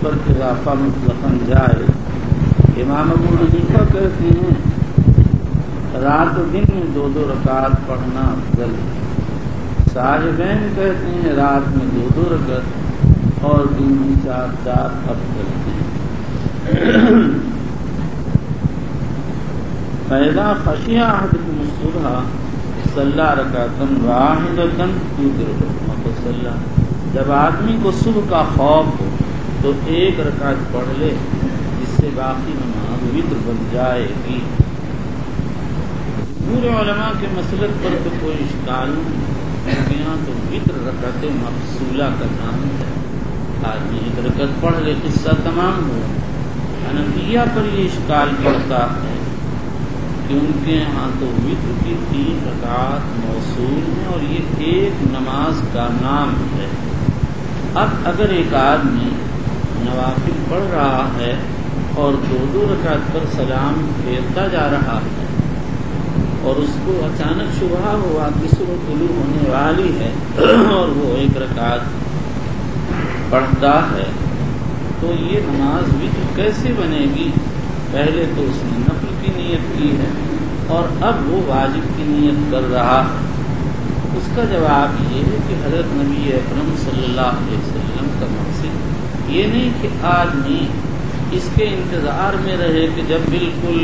پر اضافہ مطلقاً جائے. امام ابو حنیفہ کہتے ہیں رات و دن میں 2 رکعت پڑھنا افضل ہے. صاحبین کہتے ہیں رات میں 2 رکعت اور دن میں 4 افضل ہیں. فَإِذَا خَشِيَ أَحَدُكُمُ الصُّبْحَ صَلَّى رَكْعَةً وَاحِدَةً يُوتِرُ فَصَلَّى. جب آدمی کو صبح کا خوف ہو تو 1 رکعت پڑھ لے جس سے باقی نماز وتر بن جائے گی. پورے علماء کے مسلک پر تو کوئی اشکال نہیں. یہاں تو وتر رکعت مفصولہ کا نام ہے. آدمی 1 رکعت پڑھ لے قصہ تمام ہو. حنفیہ پر یہ اشکال پڑتا ہے کہ ان کے یہاں تو وتر کی 3 رکعات موصول ہیں اور یہ ایک نماز کا نام ہے. اب اگر ایک آدمی نوافل پڑھ رہا ہے اور 2 رکعت پر سلام پھیرتا جا رہا ہے اور اس کو اچانک شبہ ہوا کہ صبح طلوع ہونے والی ہے اور وہ 1 رکعت پڑھتا ہے تو یہ نماز وتر کیسے بنے گی؟ پہلے تو اس نے نفل کی نیت کی ہے اور اب وہ واجب کی نیت کر رہا ہے. اس کا جواب یہ ہے کہ حضرت نبی اکرم صلی اللہ علیہ وسلم کا مقصد یہ نہیں کہ آدمی اس کے انتظار میں رہے کہ جب بالکل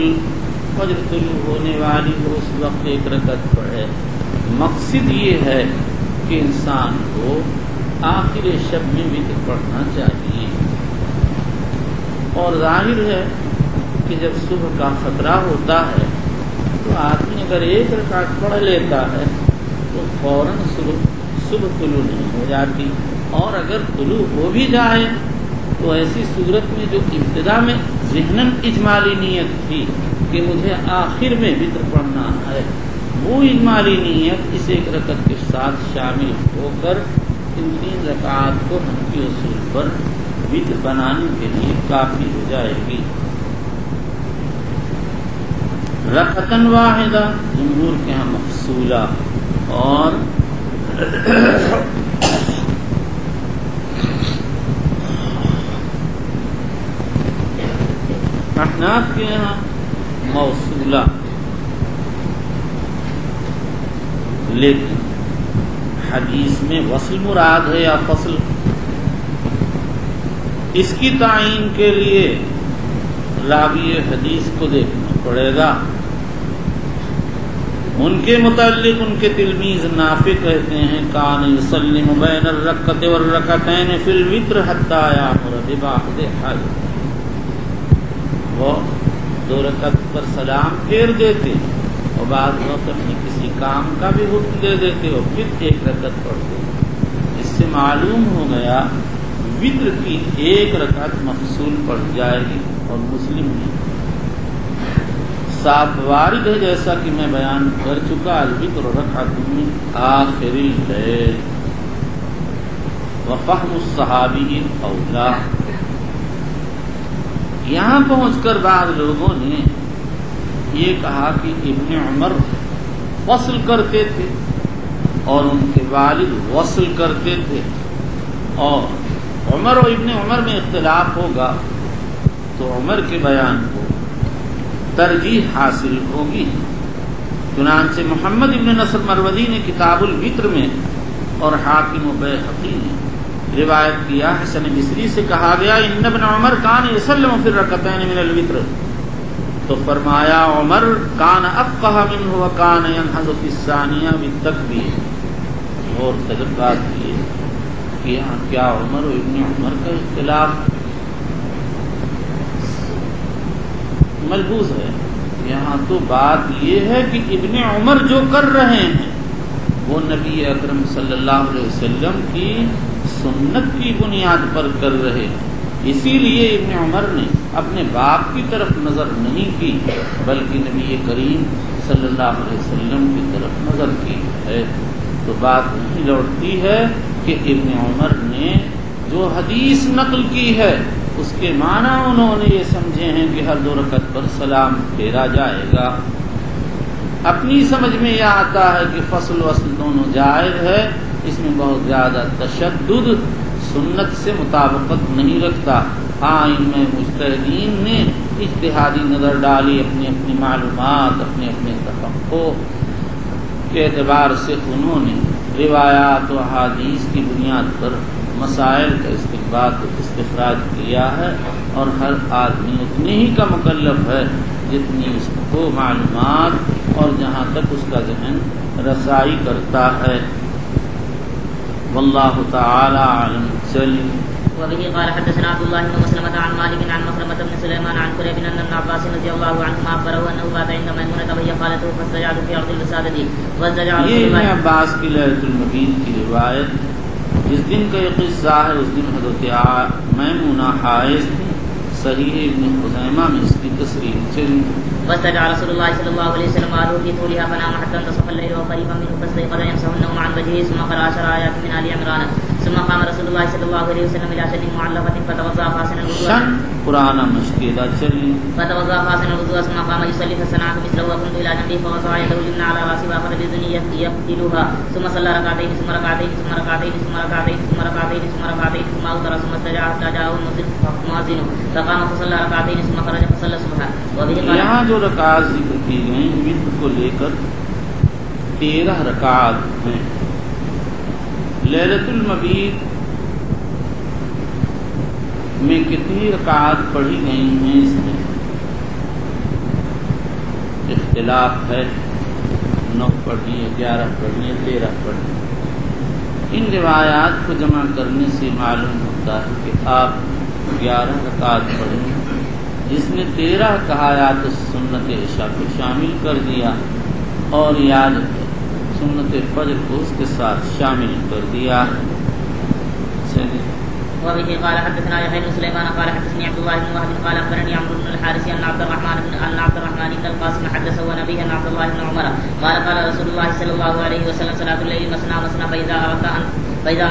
فجر طلوع ہونے والی ہو اس وقت 1 رکعت پڑھے. مقصد یہ ہے کہ انسان کو آخر شب میں وتر پڑھنا چاہیے. اور ظاہر ہے کہ جب صبح کا خطرہ ہوتا ہے تو آدمی اگر 1 رکعت پڑھ لیتا ہے تو فوراً صبح طلوع نہیں ہو جاتی. اور اگر طلوع ہو بھی جائے تو ایسی صورت میں جو ابتدا میں ذہناً اجمالی نیت تھی کہ مجھے آخر میں وتر پڑھنا ہے وہ اجمالی نیت اس 1 رکعت کے ساتھ شامل ہو کر ان 3 رکعات کو حنفی اصول پر وتر بنانے کے لیے کافی ہو جائے گی. رکعتاً واحدہ جمہور کے ہاں مفصولہ اور احناف کے یہاں موصولہ. لیکن حدیث میں وصل مراد ہے یا فصل؟ اس کی تعین کے لیے راوی حدیث کو دیکھنا پڑے گا. ان کے متعلق ان کے تلمیذ نافع کہتے ہیں کان یسلم بین الرکعۃ والرکعتین فی الوتر حتی یامر ببعض حال. وہ 2 رکعت پر سلام پھیر دیتے اور بعض وقت اپنے کسی کام کا بھی حکم دے دیتے اور پھر 1 رکعت پڑھتے. اس سے معلوم ہو گیا وتر کی 1 رکعت مفصول پڑ جائے گی. اور مسلم میں صاف وارد ہے جیسا کہ میں بیان کر چکا الوتر رکعت من آخر اللیل وفہم الصحابی اولا. یہاں پہنچ کر بعض لوگوں نے یہ کہا کہ ابن عمر فصل کرتے تھے اور ان کے والد وصل کرتے تھے اور عمر و ابن عمر میں اختلاف ہوگا تو عمر کے بیان کو ترجیح حاصل ہوگی. چنانچہ محمد ابن نصر مروزی نے کتاب الوتر میں اور حاکم و بیہقی نے روایت کیا حسن بصری سے کہا گیا ان ابن عمر کان یسلم فی الرکعتین من الوتر. تو فرمایا عمر کان افقہ منہ وکان ینہض فی الثانیہ بالتکبیر. اور تجربات یہ کہ یہاں کیا عمر و ابن عمر کا اختلاف ملحوظ ہے. یہاں تو بات یہ ہے کہ ابن عمر جو کر رہے ہیں وہ نبی اکرم صلی اللہ علیہ وسلم کی سنت کی بنیاد پر کر رہے ہیں. اسی لیے ابن عمر نے اپنے باپ کی طرف نظر نہیں کی بلکہ نبی کریم صلی اللہ علیہ وسلم کی طرف نظر کی ہے. تو بات نہیں لوٹتی ہے کہ ابن عمر نے جو حدیث نقل کی ہے اس کے معنی انہوں نے یہ سمجھے ہیں کہ ہر 2 رکعت پر سلام پھیرا جائے گا. اپنی سمجھ میں یہ آتا ہے کہ فصل وصل دونوں جائز ہے. اس میں بہت زیادہ تشدد سنت سے مطابقت نہیں رکھتا. ان میں مجتہدین نے اجتہادی نظر ڈالی، اپنی اپنی معلومات، اپنے اپنے تفقع کے اعتبار سے انہوں نے روایات و احادیث کی بنیاد پر مسائل کا استنباط و استخراج کیا ہے، اور ہر آدمی اتنے ہی کا مکلف ہے جتنی اس کو معلومات اور جہاں تک اس کا ذہن رسائی کرتا ہے۔ واللہ تعالی عالم۔ چلیے۔ وبه قال حدثنا عبد الله بن مسلمة عن مالك عن مخرمة بن سليمان عن كريب أن ابن عباس رضي الله عنهما أخبره أنه بات عند ميمونة وهي خالته فاستجعت في عرض الوسادة واستجع رسول یہ الله عباس کی لیلۃ المبیت کی روایت، جس دن کا یہ قصہ ہے اس دن حضرت میمونہ حائض تھی۔ صحیح ابن خزیمہ میں اس کی تصریح چلی۔ واستجع رسول الله صلى الله عليه وسلم آله في طولها فنام حتى انتصف الليل وقريبا منه فاستيقظ يمسح النوم عن وجهه ثم قرأ 10 آيات من آل عمران ثم قام رسول الله صلى الله عليه وسلم إلى شن معلقة فتوضأ حاسنا الوضوء قرآن مشکیدہ چلی۔ فتوضأ حاسنا الوضوء ثم قام يصلي فصنعت مثله وقمت إلى جنبه فوضع يده اليمنى على رأسي وآخر بأذنه يفتلها ثم صلى ركعتين ثم ركعتين ثم ركعتين ثم ركعتين ثم ركعتين ثم ركعتين ثم أوتر ثم استجع حتى جاءه المؤذن فقام فصلى ركعتين ثم خرج فصلى الصبح۔ وبه قال یہاں جو رکعات ذکر کی گئیں وتر کو لے کر 13 رکعات ہیں۔ لیلۃ المبیت میں کتنی رکعات پڑھی گئی ہیں اس میں اختلاف ہے، 9 پڑھی ہے، 11 پڑھی ہے، 13 پڑھی ہے۔ ان روایات کو جمع کرنے سے معلوم ہوتا ہے کہ آپ 11 رکعات پڑھیں، جس میں 13 تحیات سنت عشاء کو شامل کر دیا، اور یاد سنت فجر کو اس کے ساتھ شامل کر دیا۔ وبه قال حدثنا يحيى بن سليمان قال حدثني عبد الله بن وهب قال اخبرني عمرو بن الحارث ان عبد الرحمن بن القاسم حدثه ونبيه ان عبد الله بن عمر قال قال رسول الله صلى الله عليه وسلم صلاة الليل مثنى مثنى فإذا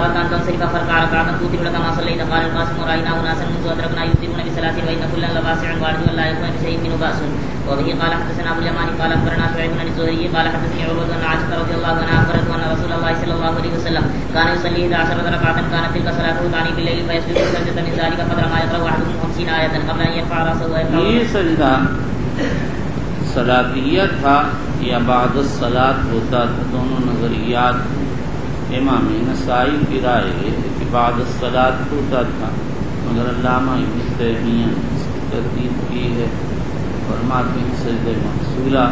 أردت أن تنصرف فاركع ركعة توتر لك ما صليت قال القاسم ورأينا أناسا منذ أدركنا يوترون بثلاث وإن كلا لواسع وارد ولا يكون بشيء منه بأس۔ وبه قال حدثنا أبو اليمان قال أخبرنا شعيب بن الزهري قال حدثني عروة أن عائشة رضي الله عنها أخبرته أن رسول الله صلى الله عليه وسلم كان يصلي 11 ركعة كانت تلك صلاته تعني بالليل فيسجد سجدة من ذلك قدر ما يقرأ أحدهم 50 آية قبل أن يرفع رأسه ويرفع۔ یہ سجدہ صلاتیہ تھا یا بعد الصلاۃ ہوتا تھا، دونوں نظریات۔ امام نسائی کی رائے ہے کہ بعد الصلاۃ ہوتا تھا، مگر علامہ ابن تیمیہ نے اس کی تردید کی ہے، فرماتے ہیں سجدہ مقصولہ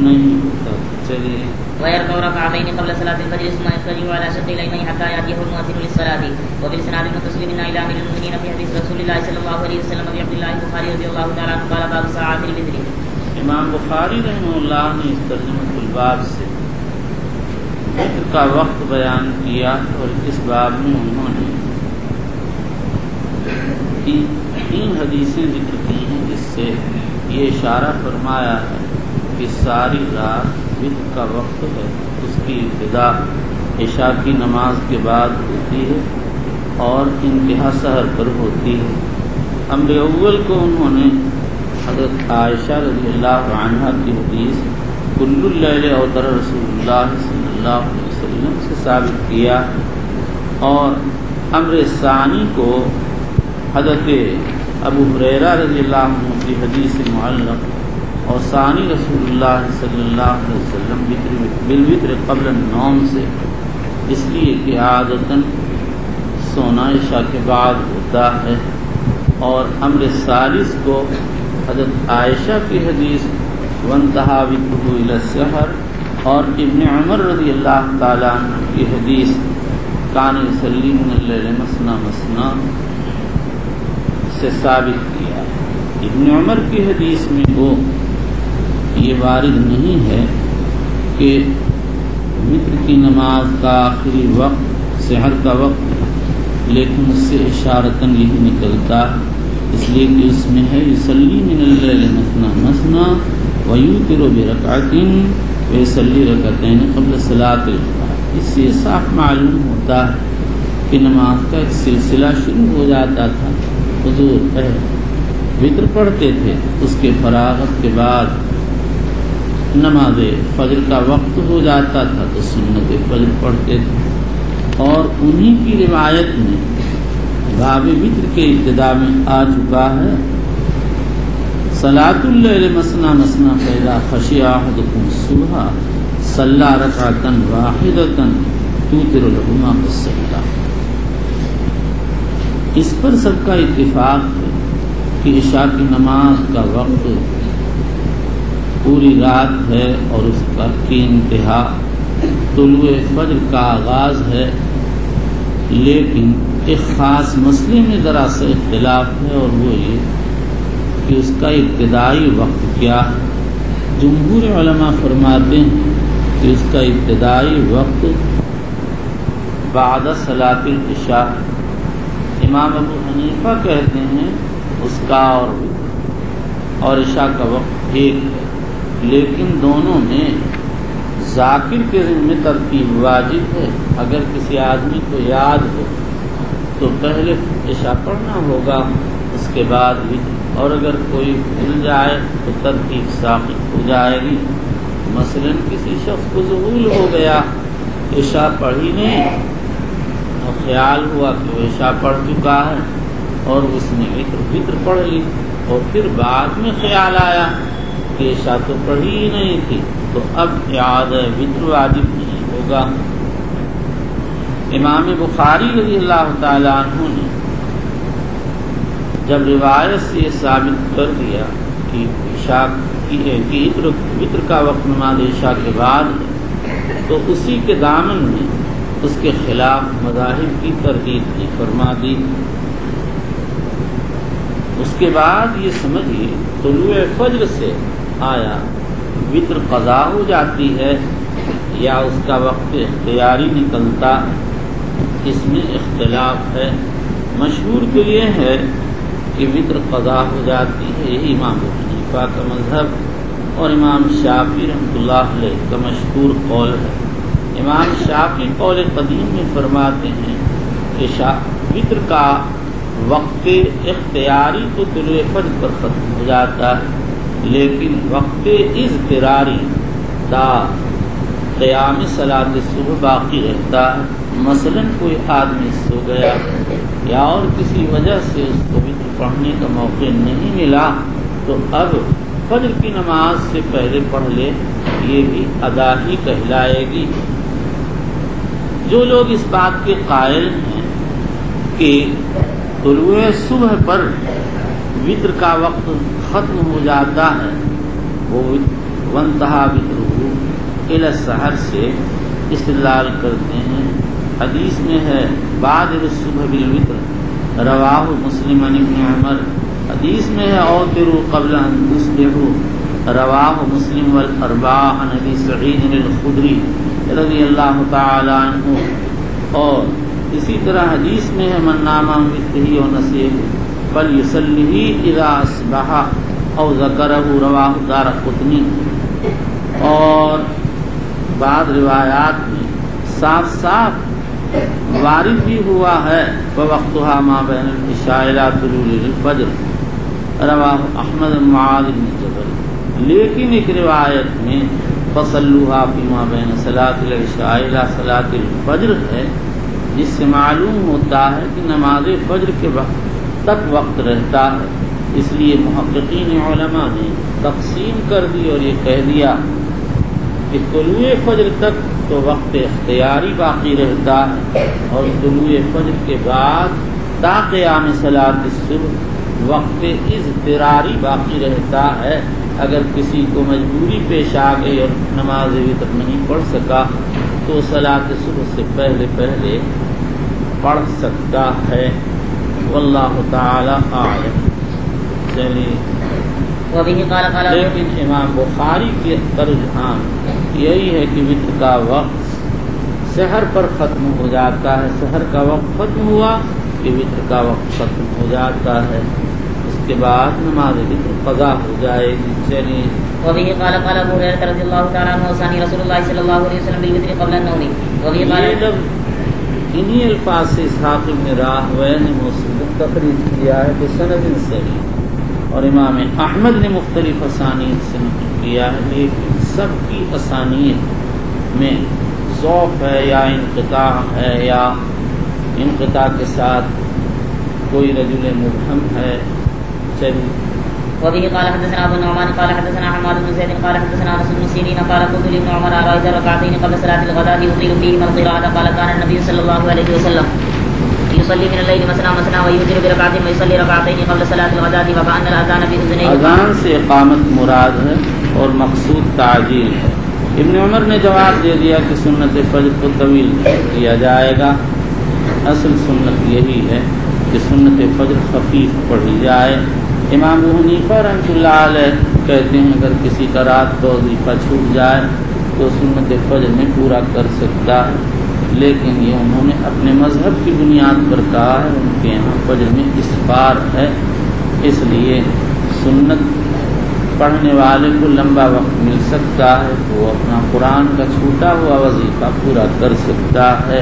نہیں ہوتا۔ چلیے۔ ويركع ركعتين قبل صلاة الفجر ثم يضطجع على شق الأيمن حتى يأتيه المؤذن للصلاة۔ وبالإسناد المتصل منا إلى أمير المؤمنين في حديث رسول الله صلى الله عليه وسلم أبي عبد الله البخاري رضي الله تعالى عنه قال باب ساعات الوتر۔ امام بخاری رحمہ اللہ نے اس ترجمۃ الباب سے وتر کا وقت بیان کیا، اور اس باب میں انہوں نے 3 حدیثیں ذکر کی ہیں، جس سے یہ اشارہ فرمایا ہے کہ ساری رات وتر کا وقت ہے، اس کی ابتدا عشاء کی نماز کے بعد ہوتی ہے اور انتہا سحر پر ہوتی ہے۔ امر اول کو انہوں نے حضرت عائشہ رضی اللہ عنہا کی حدیث کل اللیل اوتر رسول اللہ صلی اللہ علیہ وسلم سے ثابت کیا، اور امر ثانی کو حضرت ابو ہریرہ رضی اللہ عنہ کی حدیث معلق، اور ثانی رسول اللہ صلی اللہ علیہ وسلم بالوتر قبل النوم سے، اس لیے کہ عادتاً سونا عشاء کے بعد ہوتا ہے۔ اور امر ثالث کو حضرت عائشہ کی حدیث وانتہا وترہ الی السحر، اور ابن عمر رضی اللہ تعالیٰ عنہ کی حدیث کان یصلی من اللیل مثنی مثنی سے ثابت کیا۔ ابن عمر کی حدیث میں وہ یہ وارد نہیں ہے کہ وتر کی نماز کا آخری وقت سحر کا وقت، لیکن اس سے اشارتاً یہی نکلتا، اس لیے کہ اس میں ہے یصلی من اللیل مثنی مثنی ویوتر برکعۃ ویصلی رکعتین قبل صلاۃ الفجر۔ اس سے صاف معلوم ہوتا ہے کہ نماز کا ایک سلسلہ شروع ہو جاتا تھا۔ حضور وتر پڑھتے تھے، اس کے فراغت کے بعد نماز فجر کا وقت ہو جاتا تھا تو سنت فجر پڑھتے تھے، اور انہی کی روایت میں باب وتر کے ابتدا میں آ چکا ہے۔ صلاۃ اللیل مثنی مثنی فاذا خشی احدکم الصبح صلی رکعۃ واحدۃ توتر له ما فی الصلاۃ۔ اس پر سب کا اتفاق ہے کہ عشاء کی نماز کا وقت پوری رات ہے اور اس کی انتہا طلوع فجر کا آغاز ہے، لیکن ایک خاص مسئلے میں ذرا سا اختلاف ہے، اور وہ یہ کہ اس کا ابتدائی وقت کیا ہے۔ جمہور علماء فرماتے ہیں کہ اس کا ابتدائی وقت بعد صلاۃ العشاء۔ امام ابو حنیفہ کہتے ہیں اس کا اور عشاء کا وقت ایک ہے، لیکن دونوں میں ذاکر کے ذمہ ترتیب واجب ہے۔ اگر کسی آدمی کو یاد ہو تو پہلے عشاء پڑھنا ہوگا، اس کے بعد بھی، اور اگر کوئی بھول جائے تو ترتیب ساقط ہو جائے گی۔ مثلا کسی شخص کو ذہول ہو گیا، عشاء پڑھی نہیں، اور خیال ہوا کہ وہ عشاء پڑھ چکا ہے اور اس نے وتر پڑھ لی، اور پھر بعد میں خیال آیا کہ عشاء تو پڑھی ہی نہیں تھی، تو اب اعادہ وتر واجب نہیں ہوگا۔ امام بخاری رضی اللہ تعالیٰ عنہ نے جب روایت سے یہ ثابت کر دیا کہ عشاء کی وتر کا وقت نماز عشاء کے بعد ہے، تو اسی کے دامن میں اس کے خلاف مذاہب کی تردید کی فرما دی۔ اس کے بعد یہ سمجھیے طلوع فجر سے آیا وتر قضا ہو جاتی ہے یا اس کا وقت اختیاری نکلتا، اس میں اختلاف ہے۔ مشہور تو یہ ہے کہ وتر قضا ہو جاتی ہے، یہی امام ابو حنیفہ کا مذہب اور امام شافعی رحمۃ اللہ علیہ کا مشہور قول ہے۔ امام شافعی قول قدیم میں فرماتے ہیں کہ وتر کا وقت اختیاری تو طلوع فجر پر ختم ہو جاتا ہے، لیکن وقت اضطراری تا قیام صلاۃ الصبح باقی رہتا ہے۔ مثلا کوئی آدمی سو گیا یا اور کسی وجہ سے اس کو وتر پڑھنے کا موقع نہیں ملا، تو اب فجر کی نماز سے پہلے پڑھ لے، یہ بھی ادا ہی کہلائے گی۔ جو لوگ اس بات کے قائل ہیں کہ طلوع صبح پر وتر کا وقت ختم ہو جاتا ہے، وہ وانتہا وترہ الی السحر سے استدلال کرتے ہیں۔ حدیث میں ہے بادر الصبح بالوتر، رواہ مسلم عن ابن عمر۔ حدیث میں ہے اوتروا قبل ان تصبحوا، رواہ مسلم والاربعہ عن ابی سعید الخدری رضی اللہ تعالی عنہ۔ اور اسی طرح حدیث میں ہے من نام عن وترہ ونسیہ فلیصلیہ اذا اصبح او ذکرہ، رواہ دارقطنی۔ اور بعض روایات میں صاف صاف وارد بھی ہوا ہے ووقتها ما بین العشاء الى طلوع الفجر، رواہ احمد بن معاذ بن جبل۔ لیکن ایک روایت میں فصلوها فيما بين صلاۃ العشاء الى صلاۃ الفجر ہے، جس سے معلوم ہوتا ہے کہ نماز فجر کے وقت تک وقت رہتا ہے۔ اس لیے محققین علماء نے تقسیم کر دی اور یہ کہہ دیا کہ طلوع فجر تک تو وقت اختیاری باقی رہتا ہے، اور طلوع فجر کے بعد تا قیام صلاۃ الصبح وقت اضطراری باقی رہتا ہے۔ اگر کسی کو مجبوری پیش آ گئی اور نماز وتر نہیں پڑھ سکا تو صلاۃ صبح سے پہلے پڑھ سکتا ہے۔ واللہ تعالی اعلم۔ چلیے، لیکن امام بخاری کے رجحان یہی ہے کہ وتر کا وقت سحر پر ختم ہو جاتا ہے۔ سحر کا وقت ختم ہوا کہ وتر کا وقت ختم ہو جاتا ہے، اس کے بعد نماز وتر قضا ہو جائے گی۔ چلیے، وبه قال ابو هريره رضي الله تعالى عنه وصاني رسول الله صلى الله عليه وسلم بالوتر قبل النوم۔ وبه قال انہی الفاظ سے اسحاق بن راہویہ نے تخریج کیا ہے بسند صحیح، اور امام احمد نے مختلف اسانید سے نقل کیا ہے، لیکن سب کی اسانید میں ضعف ہے یا انقطاع ہے یا انقطاع کے ساتھ کوئی رجل مبہم ہے. چلیے. وبه قال حدثنا ابو النعمان قال حدثنا حماد بن زيد قال حدثنا انس بن سيرين قال قلت لابن عمر ارايت ركعتين قبل صلاه الغداء يطيل فيهما القراءه قال كان النبي صلى الله عليه وسلم يصلي من الليل مثنى مثنى ويوتر بركعتين ويصلي ركعتين قبل صلاه الغداء وكأن الاذان باذنيه. اذان سے اقامت مراد ہے اور مقصود تعجیل ہے. ابن عمر نے جواب دے دیا کہ سنت فجر کو طویل کیا جائے گا. اصل سنت یہی ہے کہ سنت فجر خفیف پڑھی جائے. امام ابو حنیفہ رحمۃ اللہ علیہ کہتے ہیں اگر کسی کا رات کو وظیفہ چھوٹ جائے تو سنت فجر میں پورا کر سکتا ہے، لیکن یہ انہوں نے اپنے مذہب کی بنیاد پر کہا ہے. ان کے یہاں فجر میں اسفار ہے، اس لیے سنت پڑھنے والے کو لمبا وقت مل سکتا ہے تو وہ اپنا قرآن کا چھوٹا ہوا وظیفہ پورا کر سکتا ہے.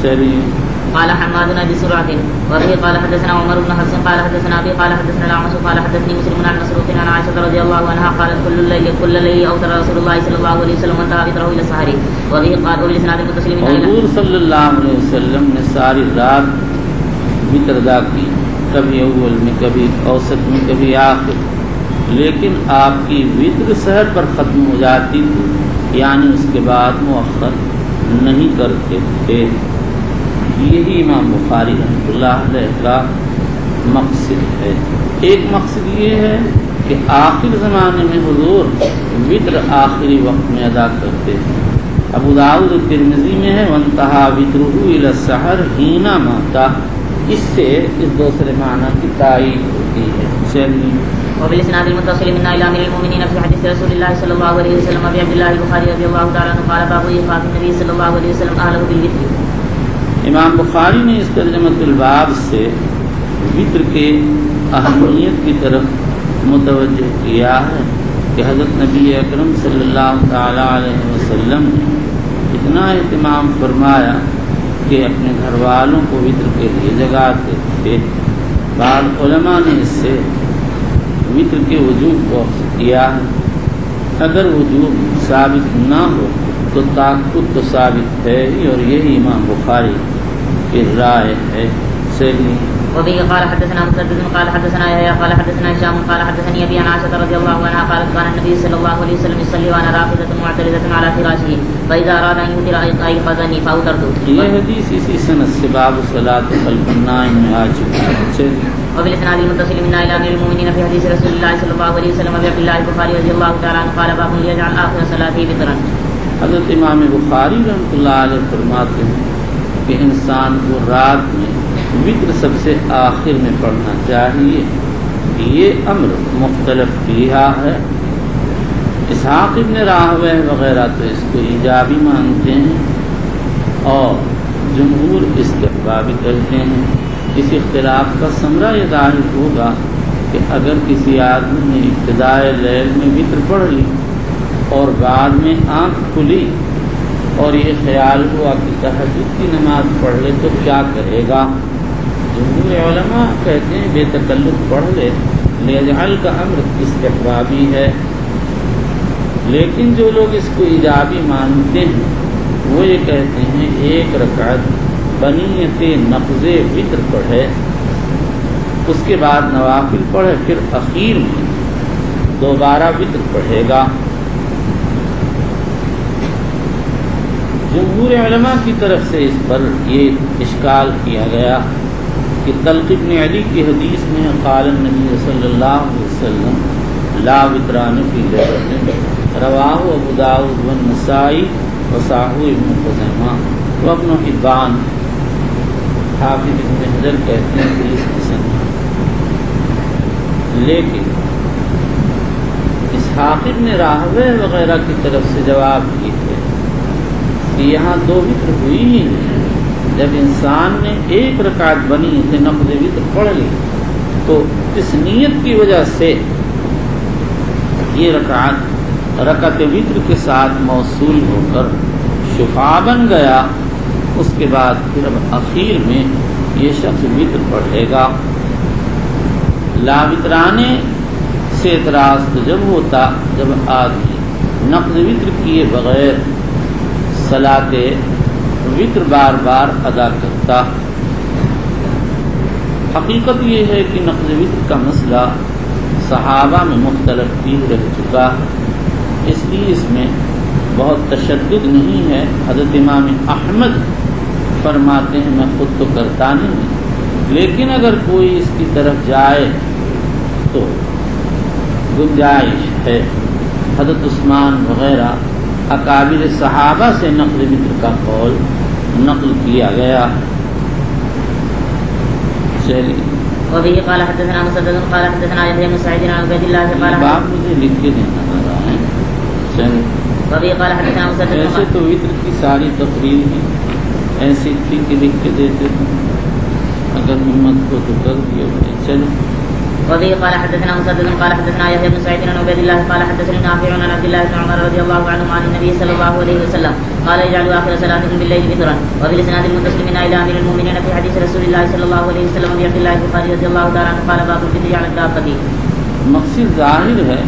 چلیے. قال حماد بن ابي سرعه وبه قال حدثنا عمر بن حفص قال حدثنا ابي قال حدثنا الاعمش قال حدثني مسلم عن مسروق عن عائشه رضي الله عنها قالت كل الليل اوتر رسول الله صلى الله عليه وسلم وانتهى وتره الى السحر. وبه قال ولسناد المتصل من حضور صلی اللہ علیہ وسلم نے ساری رات وتر ادا کی، کبھی اول میں کبھی اوسط میں کبھی آخر، لیکن آپ کی وتر سحر پر ختم ہو جاتی تھی، یعنی اس کے بعد مؤخر نہیں کرتے تھے. یہی امام بخاری رحمۃ اللہ علیہ کا مقصد ہے. ایک مقصد یہ ہے کہ آخر زمانے میں حضور وتر آخری وقت میں ادا کرتے تھے. ابو داؤد ترمذی میں ہے وانتہا وترہ الی السحر حین مات. اس سے اس دوسرے معنی کی تائید ہوتی ہے. چلیے. وبالاسناد المتصل من الى امير المؤمنين في حديث رسول الله صلى الله عليه وسلم ابي عبد الله البخاري رضي الله تعالى عنه قال باب ايقاظ النبي صلى الله عليه وسلم اهله بالوتر. امام بخاری نے اس ترجمۃ الباب سے وتر کے اہمیت کی طرف متوجہ کیا ہے کہ حضرت نبی اکرم صلی اللہ تعالی علیہ وسلم نے اتنا اہتمام فرمایا کہ اپنے گھر والوں کو وتر کے لیے جگاتے تھے. بعض علماء نے اس سے وتر کے وجوب کو کیا ہے. اگر وجوب ثابت نہ ہو تو تاکد تو ثابت ہے ہی، اور یہی امام بخاری کی رائے ہے. چلیے. وبه قال حدثنا مسدد قال حدثنا يحيى قال حدثنا هشام قال حدثني ابي عن عائشه رضي الله عنها قالت كان النبي صلى الله عليه وسلم يصلي وانا راقده معترضه على فراشه فاذا اراد ان يوتر ايقظني فاوترت. یہ حدیث اسی سند سے باب صلاۃ خلف النائم میں آ چکی ہے. چلیے. وبالاسناد المتصل من الى امير المؤمنين في حديث رسول الله صلى الله عليه وسلم ابي عبد الله البخاري رضي الله تعالى عنه قال باب يجعل اخر صلاته وترا. حضرت امام بخاری رحمۃ اللہ علیہ فرماتے ہیں کہ انسان کو رات میں وتر سب سے آخر میں پڑھنا چاہیے. یہ امر مختلف فیہا ہے. اسحاق ابن راہویہ وغیرہ تو اس کو ایجابی مانتے ہیں اور جمہور استحبابی کہتے ہیں. اس اختلاف کا ثمرہ یہ ظاہر ہوگا کہ اگر کسی آدمی نے ابتدائے لیل میں وتر پڑھ لی اور بعد میں آنکھ کھلی اور یہ خیال ہوا کہ تہجد کی نماز پڑھ لے تو کیا کرے گا. جمہور علماء کہتے ہیں بے تکلف پڑھ لے، لیجعل کا امر استحبابی ہے. لیکن جو لوگ اس کو ایجابی مانتے ہیں وہ یہ کہتے ہیں ایک رکعت بنیت نقض وتر پڑھے، اس کے بعد نوافل پڑھے، پھر اخیر میں دوبارہ وتر پڑھے گا. جمہور علماء کی طرف سے اس پر یہ اشکال کیا گیا کہ طلق بن علی کی حدیث میں قال النبی صلی اللہ علیہ وسلم لا وتران فی لیلۃ، رواہ ابو داؤد والنسائی وصححہ ابن خزیمہ وابن حبان. حافظ ابن حجر کہتے ہیں کہ اس قسم، لیکن اسحاق ابن راہویہ وغیرہ کی طرف سے جواب یہ ہے کہ یہاں دو وتر ہوئی ہی نہیں. جب انسان نے ایک رکعت بنی تھے نقض وتر پڑھ لی تو اس نیت کی وجہ سے یہ رکعت وتر کے ساتھ موصول ہو کر شفاع بن گیا. اس کے بعد پھر اب اخیر میں یہ شخص وتر پڑھے گا. لا وترانے سے اعتراض تو جب ہوتا جب آدمی نقض وتر کیے بغیر صلاۃ وتر بار بار ادا کرتا. حقیقت یہ ہے کہ نقض وطر کا مسئلہ صحابہ میں مختلف بھی رہ چکا ہے، اس لیے اس میں بہت تشدد نہیں ہے۔ حضرت امام احمد فرماتے ہیں میں خود تو کرتا نہیں، لیکن اگر کوئی اس کی طرف جائے تو گنجائش ہے۔ حضرت عثمان وغیرہ اکابر صحابہ سے نقض وطر کا قول نقل کیا گیا۔ وبه قال حدثنا مسدد قال حدثنا يحيى بن سعيد عن عبد الله قال باب مجھے لکھ کے دینا رہا ہے۔ وبه قال حدثنا مسدد ایسے تو وطر کی ساری تقریر ہی ایسی تھی کہ لکھ کے دیتے تھے، اگر ہمت کو تو کر دیا گئے۔ چلو وبه قال حدثنا مسدد قال حدثنا يحيى بن سعيد عن عبد الله قال حدثني نافع عن عبد الله بن عمر رضي الله عنهما عن النبي صلى الله عليه وسلم قال اجعلوا آخر صلاتكم بالليل وترا، وفي الاسناد المتسلمين الى امير المؤمنين في حديث رسول الله صلى الله عليه وسلم عبد الله البخاري رضي الله تعالى عنه قال باب الوتر على الدابة۔ مقصد ظاہر ہے،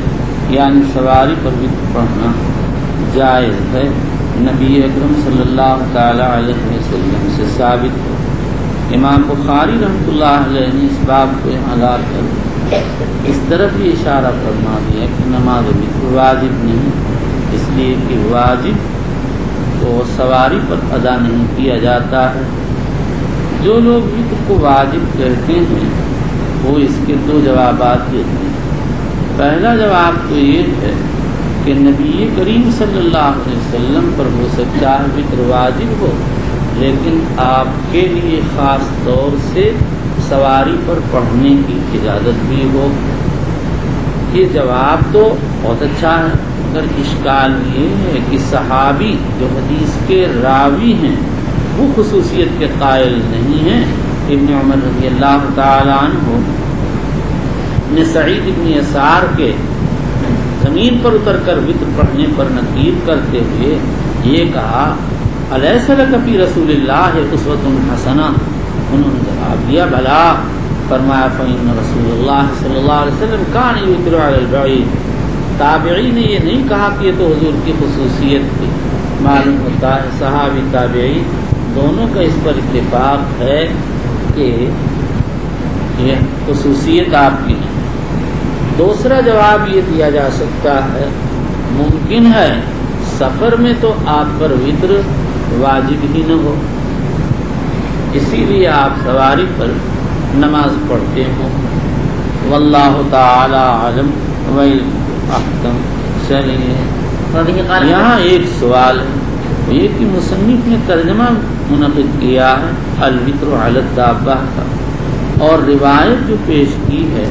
یعنی سواری پر وطر پڑھنا جائز ہے، نبی اکرم صلی اللہ تعالی علیہ وسلم سے ثابت ہے۔ امام بخاری رحمۃ اللہ علیہ نے اس باب کو یہاں لا کر اس طرف ہی اشارہ فرما دیا کہ نماز وطر واجب نہیں، اس لیے کہ واجب تو سواری پر ادا نہیں کیا جاتا ہے۔ جو لوگ وطر کو واجب کہتے ہیں وہ اس کے دو جوابات دیتے ہیں۔ پہلا جواب تو یہ ہے کہ نبی کریم صلی اللہ علیہ وسلم پر ہو سکتا ہے وطر واجب ہو، لیکن آپ کے لیے خاص طور سے سواری پر پڑھنے کی اجازت بھی ہو۔ یہ جواب تو بہت اچھا ہے، مگر اشکال یہ ہے کہ صحابی جو حدیث کے راوی ہیں وہ خصوصیت کے قائل نہیں ہیں۔ ابن عمر رضی اللہ تعالی عنہ نے سعید ابن یسار کے زمین پر اتر کر وطر پڑھنے پر نکیر کرتے ہوئے یہ کہا الیس لک فی رسول اللہ اسوۃ حسنہ، انہوں نے جواب دیا بلا، فرمایا فإن رسول اللہ صلی اللہ علیہ وسلم کان یوتر علی البعید۔ تابعی نے یہ نہیں کہا کہ یہ تو حضور کی خصوصیت تھی، معلوم ہوتا ہے صحابی تابعی دونوں کا اس پر اتفاق ہے کہ یہ خصوصیت آپ کی ہے۔ دوسرا جواب یہ دیا جا سکتا ہے ممکن ہے سفر میں تو آپ پر وطر واجب ہی نہ ہو، اسی لیے آپ سواری پر نماز پڑھتے ہوں۔ واللہ تعالی عالم واحکم۔ چلیے یہاں ایک سوال ہے، یہ کہ مصنف نے ترجمہ منعقد کیا ہے الوطر علی الدابہ کا، اور روایت جو پیش کی ہے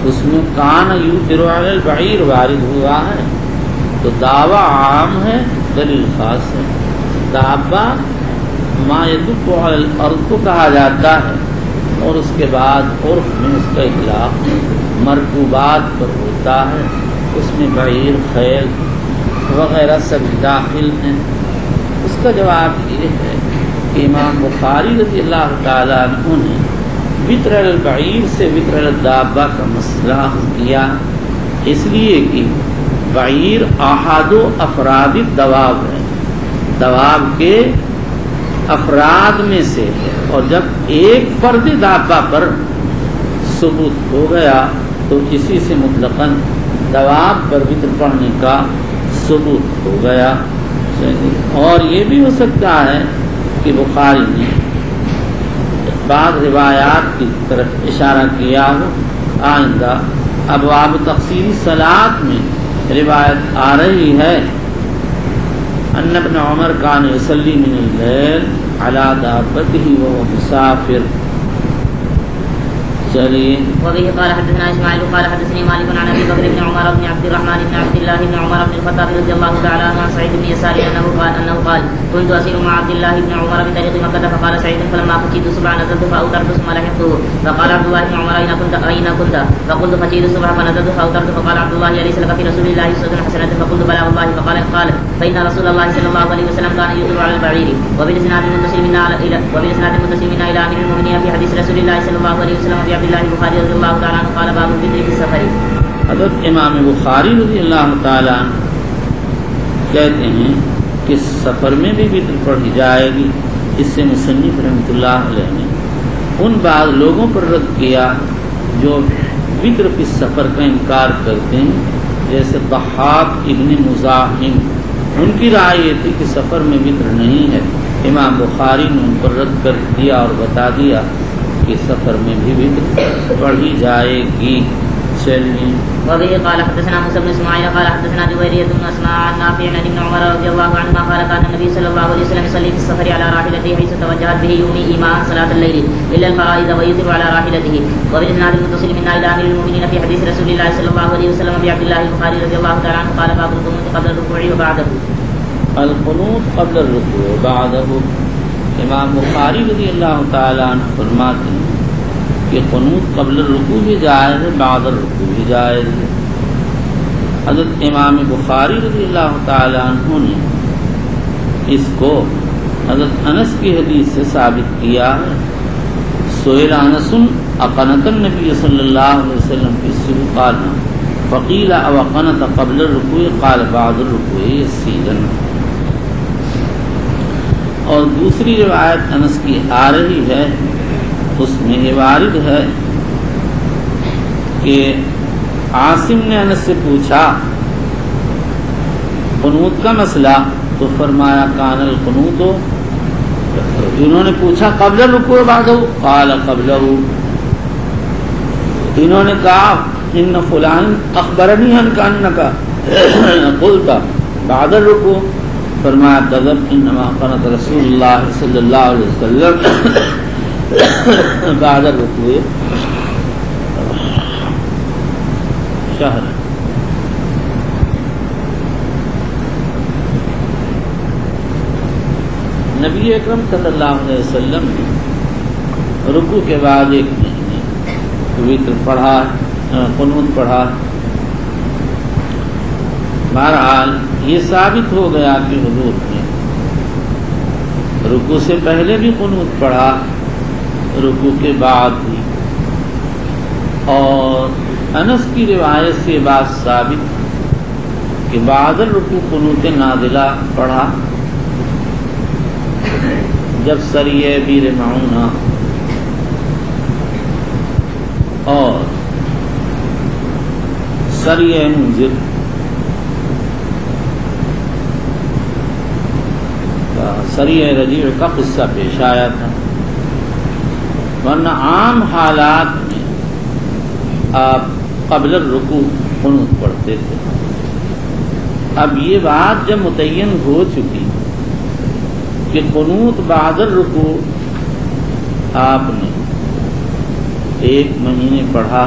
اس میں کان یوتر علی البعیر وارد ہوا ہے، تو دعویٰ عام ہے دلیل خاص ہے۔ دابہ ما یدب علی الارض کو کہا جاتا ہے، اور اس کے بعد عرف میں اس کا اطلاق مرکوبات پر ہوتا ہے، اس میں بعیر، خیل وغیرہ سب داخل ہیں۔ اس کا جواب یہ ہے کہ امام بخاری رضی اللہ تعالیٰ عنہ نے وطر علی البعیر سے وطر علی الدابہ کا مسئلہ کیا، اس لیے کہ بعیر احد و افراد الدواب ہے، دواب کے افراد میں سے ہے، اور جب ایک فرد دابہ پر ثبوت ہو گیا تو اسی سے مطلقاً دواب پر وطر پڑھنے کا ثبوت ہو گیا۔ اور یہ بھی ہو سکتا ہے کہ بخاری نے بعض روایات کی طرف اشارہ کیا ہو۔ آئندہ ابواب تقسیم صلاۃ میں روایت آ رہی ہے ان ابن عمر کان یصلی من اللیل علی دابتہ وهو مسافر۔ چلیے وبه قال حدثنا اسماعيل قال حدثني مالك عن ابي بكر بن عمر بن عبد الرحمن بن عبد الله بن عمر بن الخطاب رضي الله تعالى عنه عن سعيد بن يسار انه قال كنت اسير مع عبد الله بن عمر بطريق مكة فقال سعيد فلما خشيت الصبح نزلت فاوترت ثم لحقته فقال عبد الله بن عمر اين كنت فقلت خشيت الصبح فنزلت فاوترت فقال عبد الله اليس لك في رسول الله اسوة حسنة فقلت بلى والله فقال فإن رسول الله صلى الله عليه وسلم كان يوتر على البعير وبالاسناد المتصل منا الى امير المؤمنين في حديث رسول الله صلى الله عليه وسلم في عبد الله البخاري رضي الله تعالى عنه قال باب الوتر في السفر۔ حضرت امام بخاری رضی اللہ تعالیٰ عنہ کہتے ہیں کہ سفر میں بھی وطر پڑھی جائے گی، اس سے مصنف رحمۃ اللہ علیہ نے ان بعض لوگوں پر رد کیا جو وطر فی السفر کا انکار کرتے ہیں، جیسے ضحاک ابن مزاحم، ان کی رائے یہ تھی کہ سفر میں وطر نہیں ہے۔ امام بخاری نے ان پر رد کر دیا اور بتا دیا کہ سفر میں بھی وطر پڑھی جائے گی۔ چلیے وبه قال حدثنا موسى بن اسماعيل قال حدثنا جويرية بن اسماء عن نافع عن ابن عمر رضي الله عنهما قال كان النبي صلى الله عليه وسلم يصلي في السفر على راحلته حيث توجهت به يومي ايماء صلاة الليل الا الفرائض ويوتر على راحلته. وبالاسناد المتصل منا الى امير المؤمنين في حديث رسول الله صلى الله عليه وسلم بعبد الله البخاري رضي الله تعالى عنه قال باب القنوت قبل الركوع وبعده. القنوت قبل الرکوع وبعده، امام بخاری رضی اللہ تعالیٰ عنہ فرماتے ہیں کہ قنوت قبل الرکوع بھی جائز ہے، بعد الرکوع بھی جائز ہے۔ حضرت امام بخاری رضی اللہ تعالیٰ عنہ نے اس کو حضرت انس کی حدیث سے ثابت کیا ہے۔ سئل انس اقنت النبی صلی اللہ علیہ وسلم فی الصبح قال فقیل او قنت قبل الرکوع قال بعد الرکوع یسیرا۔ اور دوسری روایت انس کی آ رہی ہے، اس میں یہ وارد ہے کہ عاصم نے انس سے پوچھا قنوت کا مسئلہ، تو فرمایا کان القنوت، انہوں نے پوچھا قبل الرکوع بعدہ قال قبلہ، انہوں نے کہا ان فلان اخبرنی انک قلت بعد الرکوع، فرمایا کذب انما قنت رسول اللہ صلی اللہ علیہ وسلم بعد الرکوع شہر۔ نبی اکرم صلی اللہ علیہ وسلم نے رکوع کے بعد ایک مہینے وتر پڑھا، قنوت پڑھا۔ بہرحال یہ ثابت ہو گیا کہ حضور نے رکوع سے پہلے بھی قنوت پڑھا، رکوع کے بعد بھی، اور انس کی روایت سے بات ثابت کہ بعد الرکوع قنوت نازلہ پڑھا جب سریہ بیر معونہ اور سریہ منذر سریہ رجیع کا قصہ پیش آیا تھا، ورنہ عام حالات میں آپ قبل الرکوع قنوت پڑھتے تھے۔ اب یہ بات جب متعین ہو چکی کہ قنوت بعد الرکوع آپ نے ایک مہینے پڑھا،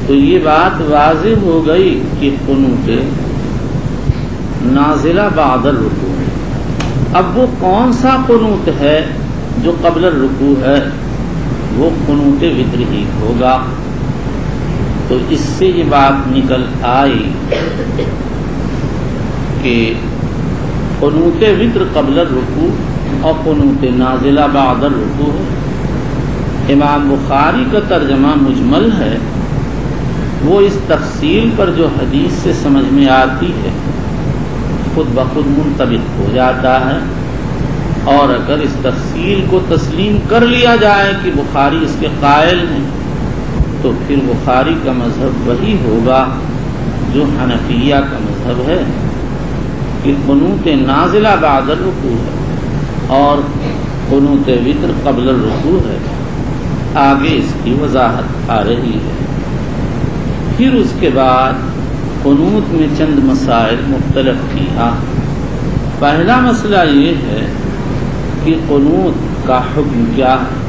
تو یہ بات واضح ہو گئی کہ قنوت نازلہ بعد الرکوع۔ اب وہ کون سا قنوت ہے جو قبل الرکوع ہے؟ وہ قنوت وتر ہی ہوگا۔ تو اس سے یہ بات نکل آئی کہ قنوت وتر قبل الرکوع اور قنوت نازلہ بعد الرکوع ہے۔ امام بخاری کا ترجمہ مجمل ہے، وہ اس تفصیل پر جو حدیث سے سمجھ میں آتی ہے خود بخود منطبق ہو جاتا ہے، اور اگر اس تفصیل کو تسلیم کر لیا جائے کہ بخاری اس کے قائل ہیں، تو پھر بخاری کا مذہب وہی ہوگا جو حنفیہ کا مذہب ہے کہ قنوت نازلہ بعد الرکوع ہے اور قنوت وتر قبل الرکوع ہے۔ آگے اس کی وضاحت آ رہی ہے۔ پھر اس کے بعد قنوت میں چند مسائل مختلف کیا۔ پہلا مسئلہ یہ ہے کہ قنوت کا حکم کیا ہے۔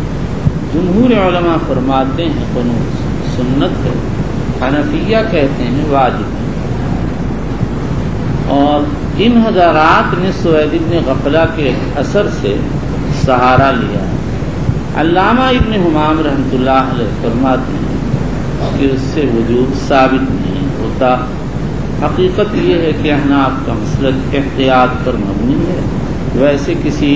جمہور علماء فرماتے ہیں قنوت سنت ہے، حنفیہ کہتے ہیں واجب ہے، اور ان حضرات نے سوید ابن غفلہ کے اثر سے سہارا لیا ہے۔ علامہ ابن حمام رحمۃ اللہ علیہ فرماتے ہیں کہ اس سے وجوب ثابت نہیں ہوتا۔ حقیقت یہ ہے کہ احناف کا مسلک احتیاط پر مبنی ہے، ویسے کسی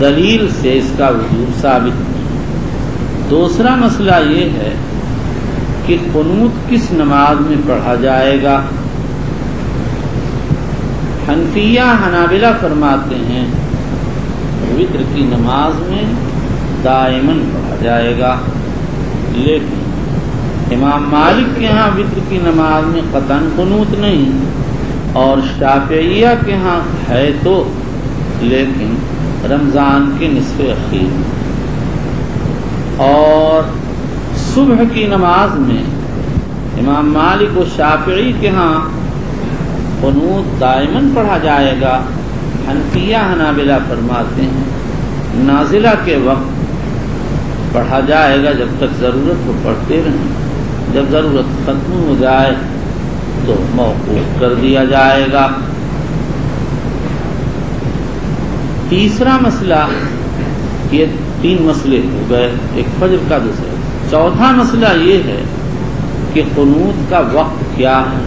دلیل سے اس کا وجوب ثابت نہیں۔ دوسرا مسئلہ یہ ہے کہ قنوت کس نماز میں پڑھا جائے گا۔ حنفیہ حنابلہ فرماتے ہیں وتر کی نماز میں دائماً پڑھا جائے گا، لیکن امام مالک کے ہاں وتر کی نماز میں قطعاً قنوت نہیں، اور شافعیہ کے ہاں ہے تو لیکن رمضان کے نصف اخیر میں، اور صبح کی نماز میں امام مالک و شافعی کے ہاں قنوت دائماً پڑھا جائے گا۔ حنفیہ حنابلہ فرماتے ہیں نازلہ کے وقت پڑھا جائے گا، جب تک ضرورت ہو پڑھتے رہیں، جب ضرورت ختم ہو جائے تو موقوف کر دیا جائے گا۔ تیسرا مسئلہ، یہ 3 مسئلے ہو گئے، ایک فجر کا دوسرا۔ چوتھا مسئلہ یہ ہے کہ قنوت کا وقت کیا ہے۔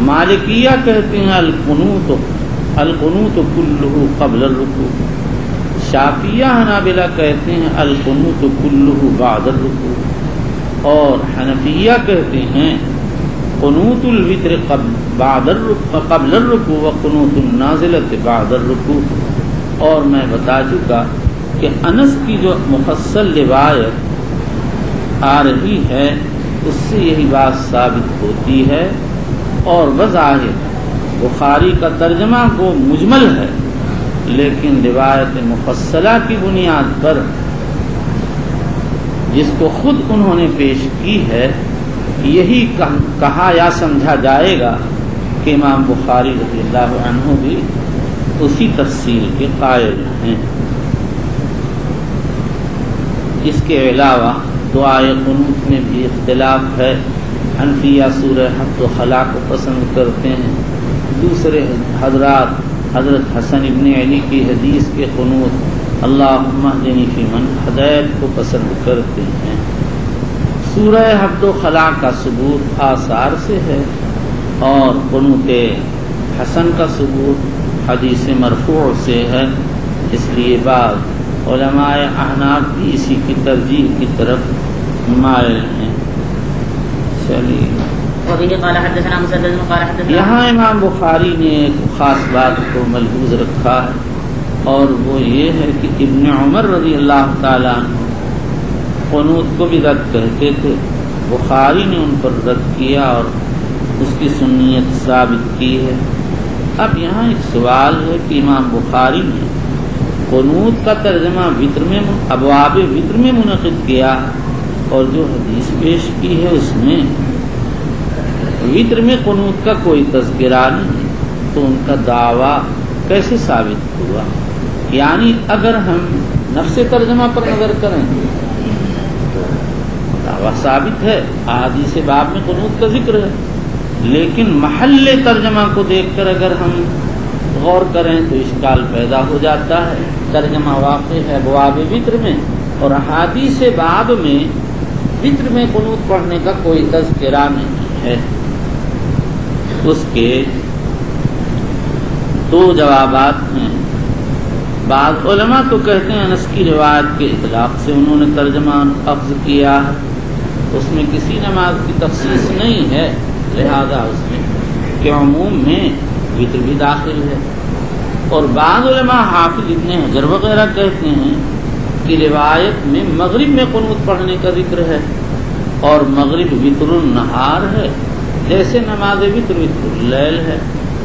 مالکیہ کہتے ہیں القنوت کلہ قبل الرکوع، شافعیہ حنابلہ کہتے ہیں القنوت کلہ بعد الرکوع، اور حنفیہ کہتے ہیں قنوت الوتر قبل الرکوع و قنوت النازلۃ بعد الرکوع۔ اور میں بتا چکا کہ انس کی جو مفصل روایت آ رہی ہے اس سے یہی بات ثابت ہوتی ہے، اور بظاہر بخاری کا ترجمہ کو مجمل ہے، لیکن روایت مفصلہ کی بنیاد پر جس کو خود انہوں نے پیش کی ہے، یہی کہا یا سمجھا جائے گا کہ امام بخاری رضی اللہ عنہ بھی اسی تفصیل کے قائل ہیں۔ اس کے علاوہ دعائے قنوت میں بھی اختلاف ہے۔ حنفیہ سورہ حمد و خلا کو پسند کرتے ہیں، دوسرے حضرات حضرت حسن ابن علی کی حدیث کے قنوت اللہم اہدنی فیمن ہدیت کو پسند کرتے ہیں۔ سورہ حمد و خلا کا ثبوت آثار سے ہے، اور قنوت حسن کا ثبوت حدیث مرفوع سے ہے، اس لیے بعض علماء احناف بھی اسی کی ترجیح کی طرف مائل ہیں۔ چلیے، یہاں امام بخاری نے ایک خاص بات کو ملحوظ رکھا ہے، اور وہ یہ ہے کہ ابن عمر رضی اللہ تعالیٰ عنہ قنوت کو بھی رد کہتے تھے، بخاری نے ان پر رد کیا اور اس کی سنیت ثابت کی ہے۔ اب یہاں ایک سوال ہے کہ امام بخاری نے قنوت کا ترجمہ ابواب وتر میں منعقد کیا، اور جو حدیث پیش کی ہے اس میں وتر میں قنوت کا کوئی تذکرہ نہیں، تو ان کا دعویٰ کیسے ثابت ہوا؟ یعنی اگر ہم نفس ترجمہ پر نظر کریں تو دعویٰ ثابت ہے، احادیث باب میں قنوت کا ذکر ہے، لیکن محل ترجمہ کو دیکھ کر اگر ہم غور کریں تو اشکال پیدا ہو جاتا ہے۔ ترجمہ واقع ہے ابواب وتر میں، اور احادیث باب میں وتر میں قنوت پڑھنے کا کوئی تذکرہ نہیں ہے۔ اس کے 2 جوابات ہیں۔ بعض علماء تو کہتے ہیں انس کی روایت کے اطلاق سے انہوں نے ترجمہ اخذ کیا ہے، اس میں کسی نماز کی تخصیص نہیں ہے، لہذا اس میں کہ عموم میں وتر بھی داخل ہے۔ اور بعض علماء حافظ ابن حجر وغیرہ کہتے ہیں کہ روایت میں مغرب میں قنوت پڑھنے کا ذکر ہے، اور مغرب وتر النہار ہے، جیسے نماز وتر وتر اللیل ہے،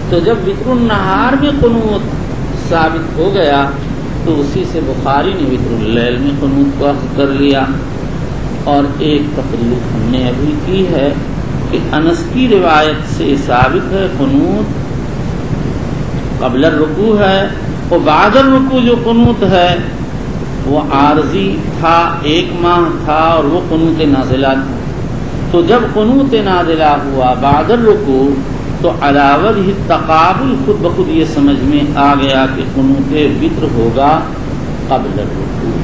تو جب وتر النہار میں قنوت ثابت ہو گیا تو اسی سے بخاری نے وتر اللیل میں قنوت کو اخذ کر لیا۔ اور ایک تقریر ہم نے ابھی کی ہے کہ انس کی روایت سے ثابت ہے قنوت قبل الرکوع ہے، اور بعد الرکوع جو قنوت ہے وہ عارضی تھا، 1 ماہ تھا، اور وہ قنوت نازلہ تھا۔ تو جب قنوت نازلہ ہوا بعد الرکوع تو علاوہ ہی تقابل خود بخود یہ سمجھ میں آ گیا کہ قنوت وتر ہوگا قبل الرکوع،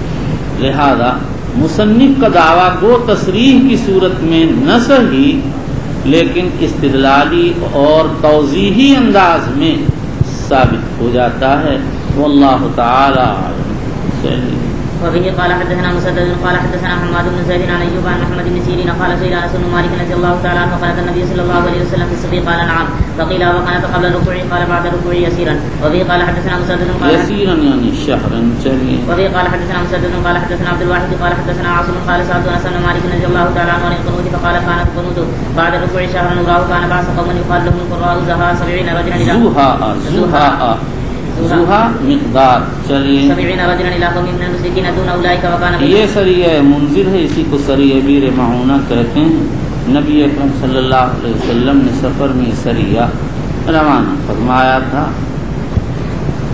لہذا مصنف کا دعویٰ گو تصریح کی صورت میں نہ صحیح لیکن استدلالی اور توضیحی انداز میں ثابت ہو جاتا ہے۔ واللہ تعالی عالم۔ وبه قال حدثنا مسدد قال حدثنا حماد بن زيد عن ايوب عن محمد بن سيرين قال سئل انس بن مالك رضي الله تعالى عنه قال النبي صلى الله عليه وسلم في الصبي قال نعم فقيل وقنت قبل الركوع قال بعد الركوع يسيرا وبه قال حدثنا مسدد قال يسيرا يعني شهرا چلیے. وبه قال حدثنا مسدد قال حدثنا عبد الواحد قال حدثنا عاصم قال سألت انس بن مالك رضي الله تعالى عنه عن القنوت فقال كانت القنوت بعد الركوع شهرا وراه كان بعث قوم يقال لهم القراء زها 70 رجلا زوہا مقدار. چلیے 70 رجلا الى قوم من المشركين دون اولئك وكان یہ سریہ منذر ہے، اسی کو سریہ بیر معونہ کہتے ہیں. نبی اکرم صلی اللہ علیہ وسلم نے سفر میں سریہ روانہ فرمایا تھا.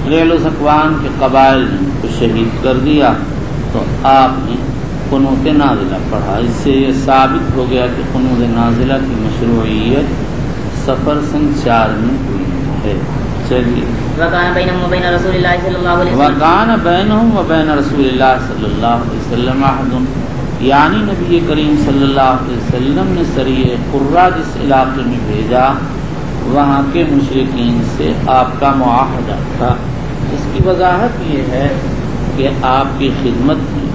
ریل و ذکوان کے قبائل نے ان کو شہید کر دیا تو آپ نے قنوت نازلہ پڑھا. اس سے یہ ثابت ہو گیا کہ قنوت نازلہ کی مشروعیت سفر سن 4 میں ہوئی ہے. چلیے. وكان بينهم وبين رسول الله صلى الله عليه وسلم وكان بينهم وبين رسول الله صلى الله عليه وسلم عهد، یعنی نبی کریم صلی اللہ علیہ وسلم نے سریہ قرہ جس علاقے میں بھیجا وہاں کے مشرکین سے آپ کا معاہدہ تھا. اس کی وضاحت یہ ہے کہ آپ کی خدمت میں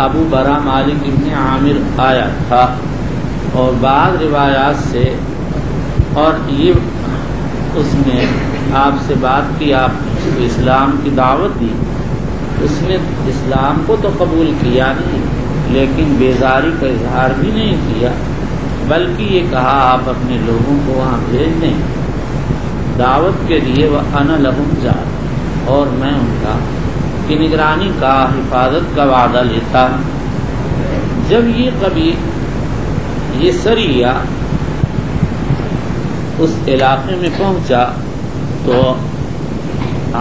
ابو برا مالک ابن عامر آیا تھا اور بعض روایات سے، اور یہ اس نے آپ سے بات کی، آپ کو اسلام کی دعوت دی. اس نے اسلام کو تو قبول کیا نہیں لیکن بیزاری کا اظہار بھی نہیں کیا، بلکہ یہ کہا آپ اپنے لوگوں کو وہاں بھیج دیں دعوت کے لیے. وَأَنَا لَهُمْ جَارٌ، اور میں ان کا کی نگرانی کا حفاظت کا وعدہ لیتا. جب یہ سریہ اس علاقے میں پہنچا تو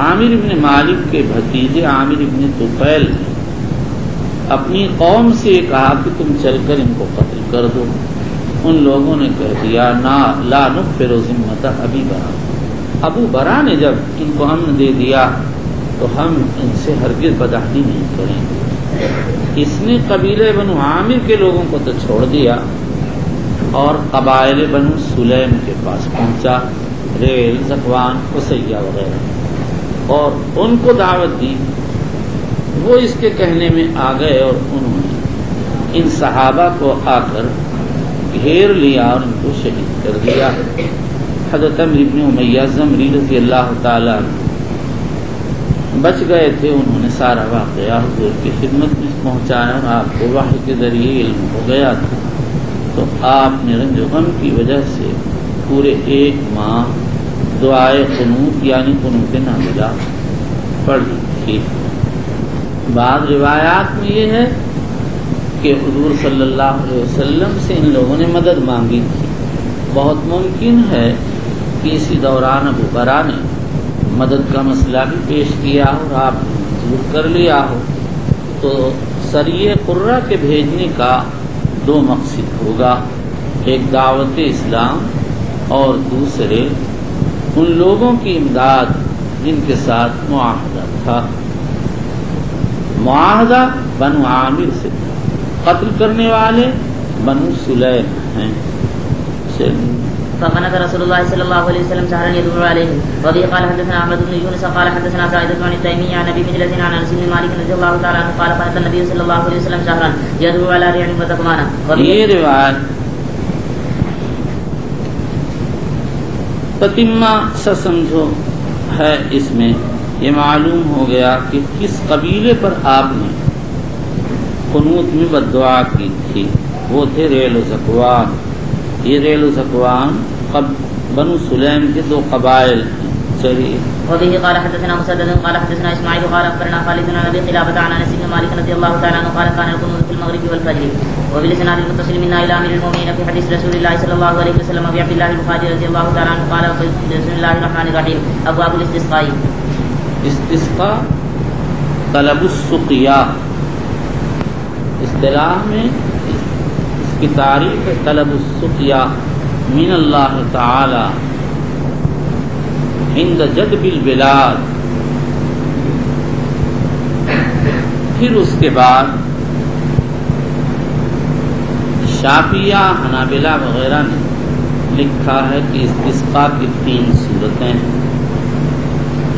عامر ابن مالک کے بھتیجے عامر ابن طفیل نے اپنی قوم سے کہا کہ تم چل کر ان کو قتل کر دو. ان لوگوں نے کہہ دیا لا نغفر ذمۃ ابی برا، ابو برا نے جب ان کو امن دے دیا تو ہم ان سے ہرگز بدعہدی نہیں کریں گے. اس نے قبیلے بنو عامر کے لوگوں کو تو چھوڑ دیا اور قبائل بنو سلیم کے پاس پہنچا، ریل ذکوان قصیہ وغیرہ، اور ان کو دعوت دی. وہ اس کے کہنے میں آ گئے اور انہوں نے ان صحابہ کو آ کر گھیر لیا اور ان کو شہید کر دیا. حضرت عمرو بن امیہ زمری رضی اللہ تعالیٰ بچ گئے تھے. انہوں نے سارا واقعہ حضور کی خدمت میں پہنچایا اور آپ کو وحی کے ذریعے علم ہو گیا تھا. تو آپ نے رنج و غم کی وجہ سے پورے 1 ماہ دعائے قنوت یعنی قنوت نازلہ پڑھی تھی. بعض روایات میں یہ ہے کہ حضور صلی اللہ علیہ وسلم سے ان لوگوں نے مدد مانگی تھی. بہت ممکن ہے کہ اسی دوران ابو برا نے مدد کا مسئلہ بھی پیش کیا اور آپ نے منظور کر لیا ہو. تو سریہ قرہ کے بھیجنے کا 2 مقصد ہوگا، ایک دعوت اسلام اور دوسرے ان لوگوں کی امداد جن کے ساتھ معاہدہ تھا. معاہدہ بنو عامر سے، قتل کرنے والے بنو سلیم ہیں. فقنت رسول الله صلى الله عليه وسلم شهرا يدعو عليه. وبه قال حدثنا احمد بن يونس قال حدثنا زائدة عن التيمي عن ابي مجلس عن انس بن مالك رضي الله تعالى عنه قال قنت النبي صلى الله عليه وسلم شهرا يدعو على ريع وذكوان. یہ روایت تتمہ سا سمجھو ہے. اس میں یہ معلوم ہو گیا کہ کس قبیلے پر آپ نے قنوت میں بددعا کی تھی. وہ تھے ریل و ذکوان. یہ ریل و ذکوان بنو سلیم کے 2 قبائل ہیں. چلیے. وبه قال حدثنا مسدد قال حدثنا اسماعيل قال اخبرنا خالد بن ابي قلابة عن انس بن مالك رضي الله تعالى عنه قال كان القنوت في المغرب والفجر. وبالاسناد المتصل منا الى امير المؤمنين في حديث رسول الله صلى الله عليه وسلم ابي عبد الله البخاري رضي الله تعالى عنه قال بسم الله الرحمن الرحيم ابواب الاستسقاء. استسقاء طلب السقیا اصطلاح میں اس کی تعریف ہے طلب السقیا من اللہ تعالی عند جدب البلاد. پھر اس کے بعد شافعیہ حنابلہ وغیرہ نے لکھا ہے کہ استسقاء کی 3 صورتیں ہیں.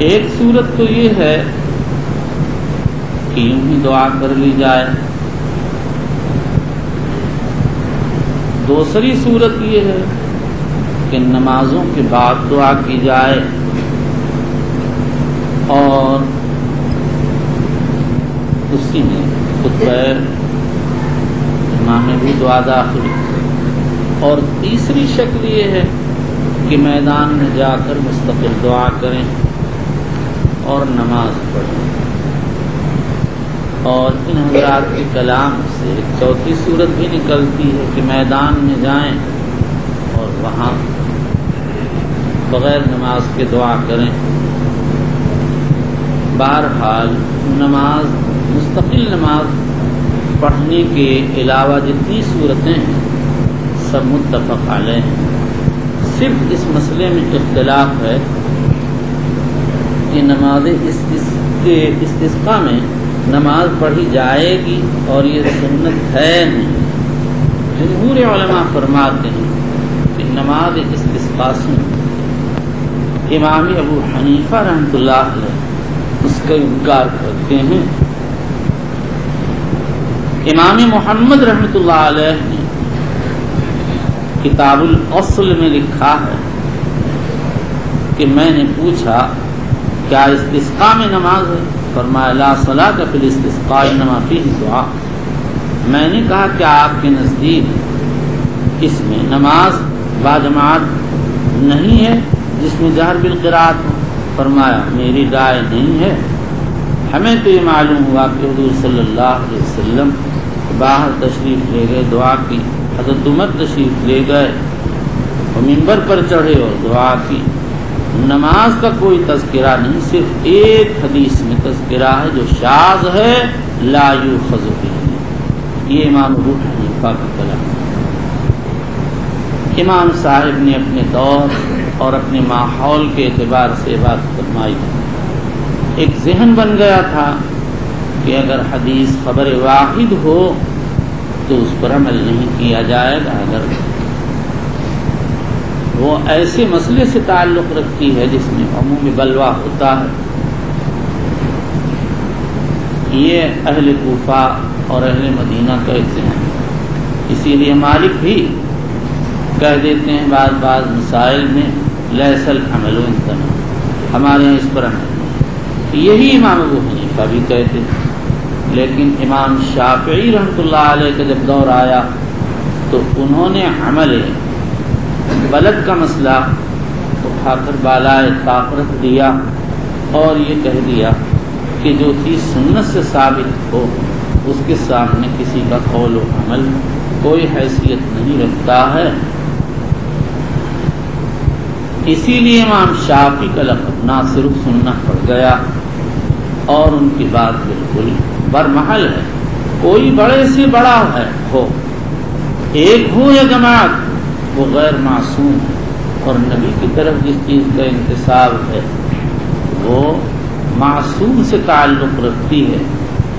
ایک صورت تو یہ ہے کہ کہ یوں ہی دعا کر لی جائے. دوسری صورت یہ ہے کہ نمازوں کے بعد دعا کی جائے اور اسی میں خطبہ امام میں بھی دعا داخل. اور تیسری شکل یہ ہے کہ میدان میں جا کر مستقل دعا کریں اور نماز پڑھیں. اور ان حضرات کے کلام سے ایک چوتھی صورت بھی نکلتی ہے کہ میدان میں جائیں اور وہاں بغیر نماز کے دعا کریں. بہرحال نماز مستقل نماز پڑھنے کے علاوہ جتنی صورتیں ہیں سب متفق علیہ ہیں. صرف اس مسئلے میں اختلاف ہے کہ نماز استسقاء میں نماز پڑھی جائے گی اور یہ سنت ہے نہیں. جمہور علماء فرماتے ہیں کہ نماز استسقاء سنت. امام ابو حنیفہ رحمۃ اللہ علیہ اس کا انکار کرتے ہیں. امام محمد رحمۃ اللہ علیہ نے کتاب الاصل میں لکھا ہے کہ میں نے پوچھا کیا استسقاء میں نماز ہے؟ فرمایا لا صلاۃ فی الاستسقاء انما فیہ دعاء. میں نے کہا کیا آپ کے نزدیک اس میں نماز باجماعت نہیں ہے جس میں جہر بالقراءت ہو؟ فرمایا میری رائے نہیں ہے. ہمیں تو یہ معلوم ہوا کہ حضور صلی اللہ علیہ وسلم باہر تشریف لے گئے دعا کی. حضرت عمر تشریف لے گئے اور ممبر پر چڑھے اور دعا کی. نماز کا کوئی تذکرہ نہیں. صرف ایک حدیث میں تذکرہ ہے جو شاذ ہے لا یؤخذ بہ. یہ امام ابو حنیفہ کا کلام. امام صاحب نے اپنے دور اور اپنے ماحول کے اعتبار سے بات فرمائی. ایک ذہن بن گیا تھا کہ اگر حدیث خبر واحد ہو تو اس پر عمل نہیں کیا جائے گا. اگر وہ ایسے مسئلے سے تعلق رکھتی ہے جس میں عموم بلوا ہوتا ہے. یہ اہل کوفہ اور اہل مدینہ کا ایک ذہن ہے. اسی لیے مالک بھی کہہ دیتے ہیں بعض مسائل میں لیس العمل انتنا، ہمارے یہاں اس پر عمل نہیں. یہی امام ابو حنیفہ بھی کہتے ہیں. لیکن امام شافعی رحمۃ اللہ علیہ کا جب دور آیا تو انہوں نے عمل بلد کا مسئلہ اٹھا کر بالائے طاق رکھ دیا اور یہ کہہ دیا کہ جو چیز سنت سے ثابت ہو اس کے سامنے کسی کا قول و عمل کوئی حیثیت نہیں رکھتا ہے. اسی لیے امام شافعی کا لقب ناصر السنہ پڑ گیا اور ان کی بات بالکل برمحل ہے. کوئی بڑے سے بڑا ہے ہو، ایک ہو یا جماعت، وہ غیر معصوم ہے. اور نبی کی طرف جس چیز کا انتساب ہے وہ معصوم سے تعلق رکھتی ہے.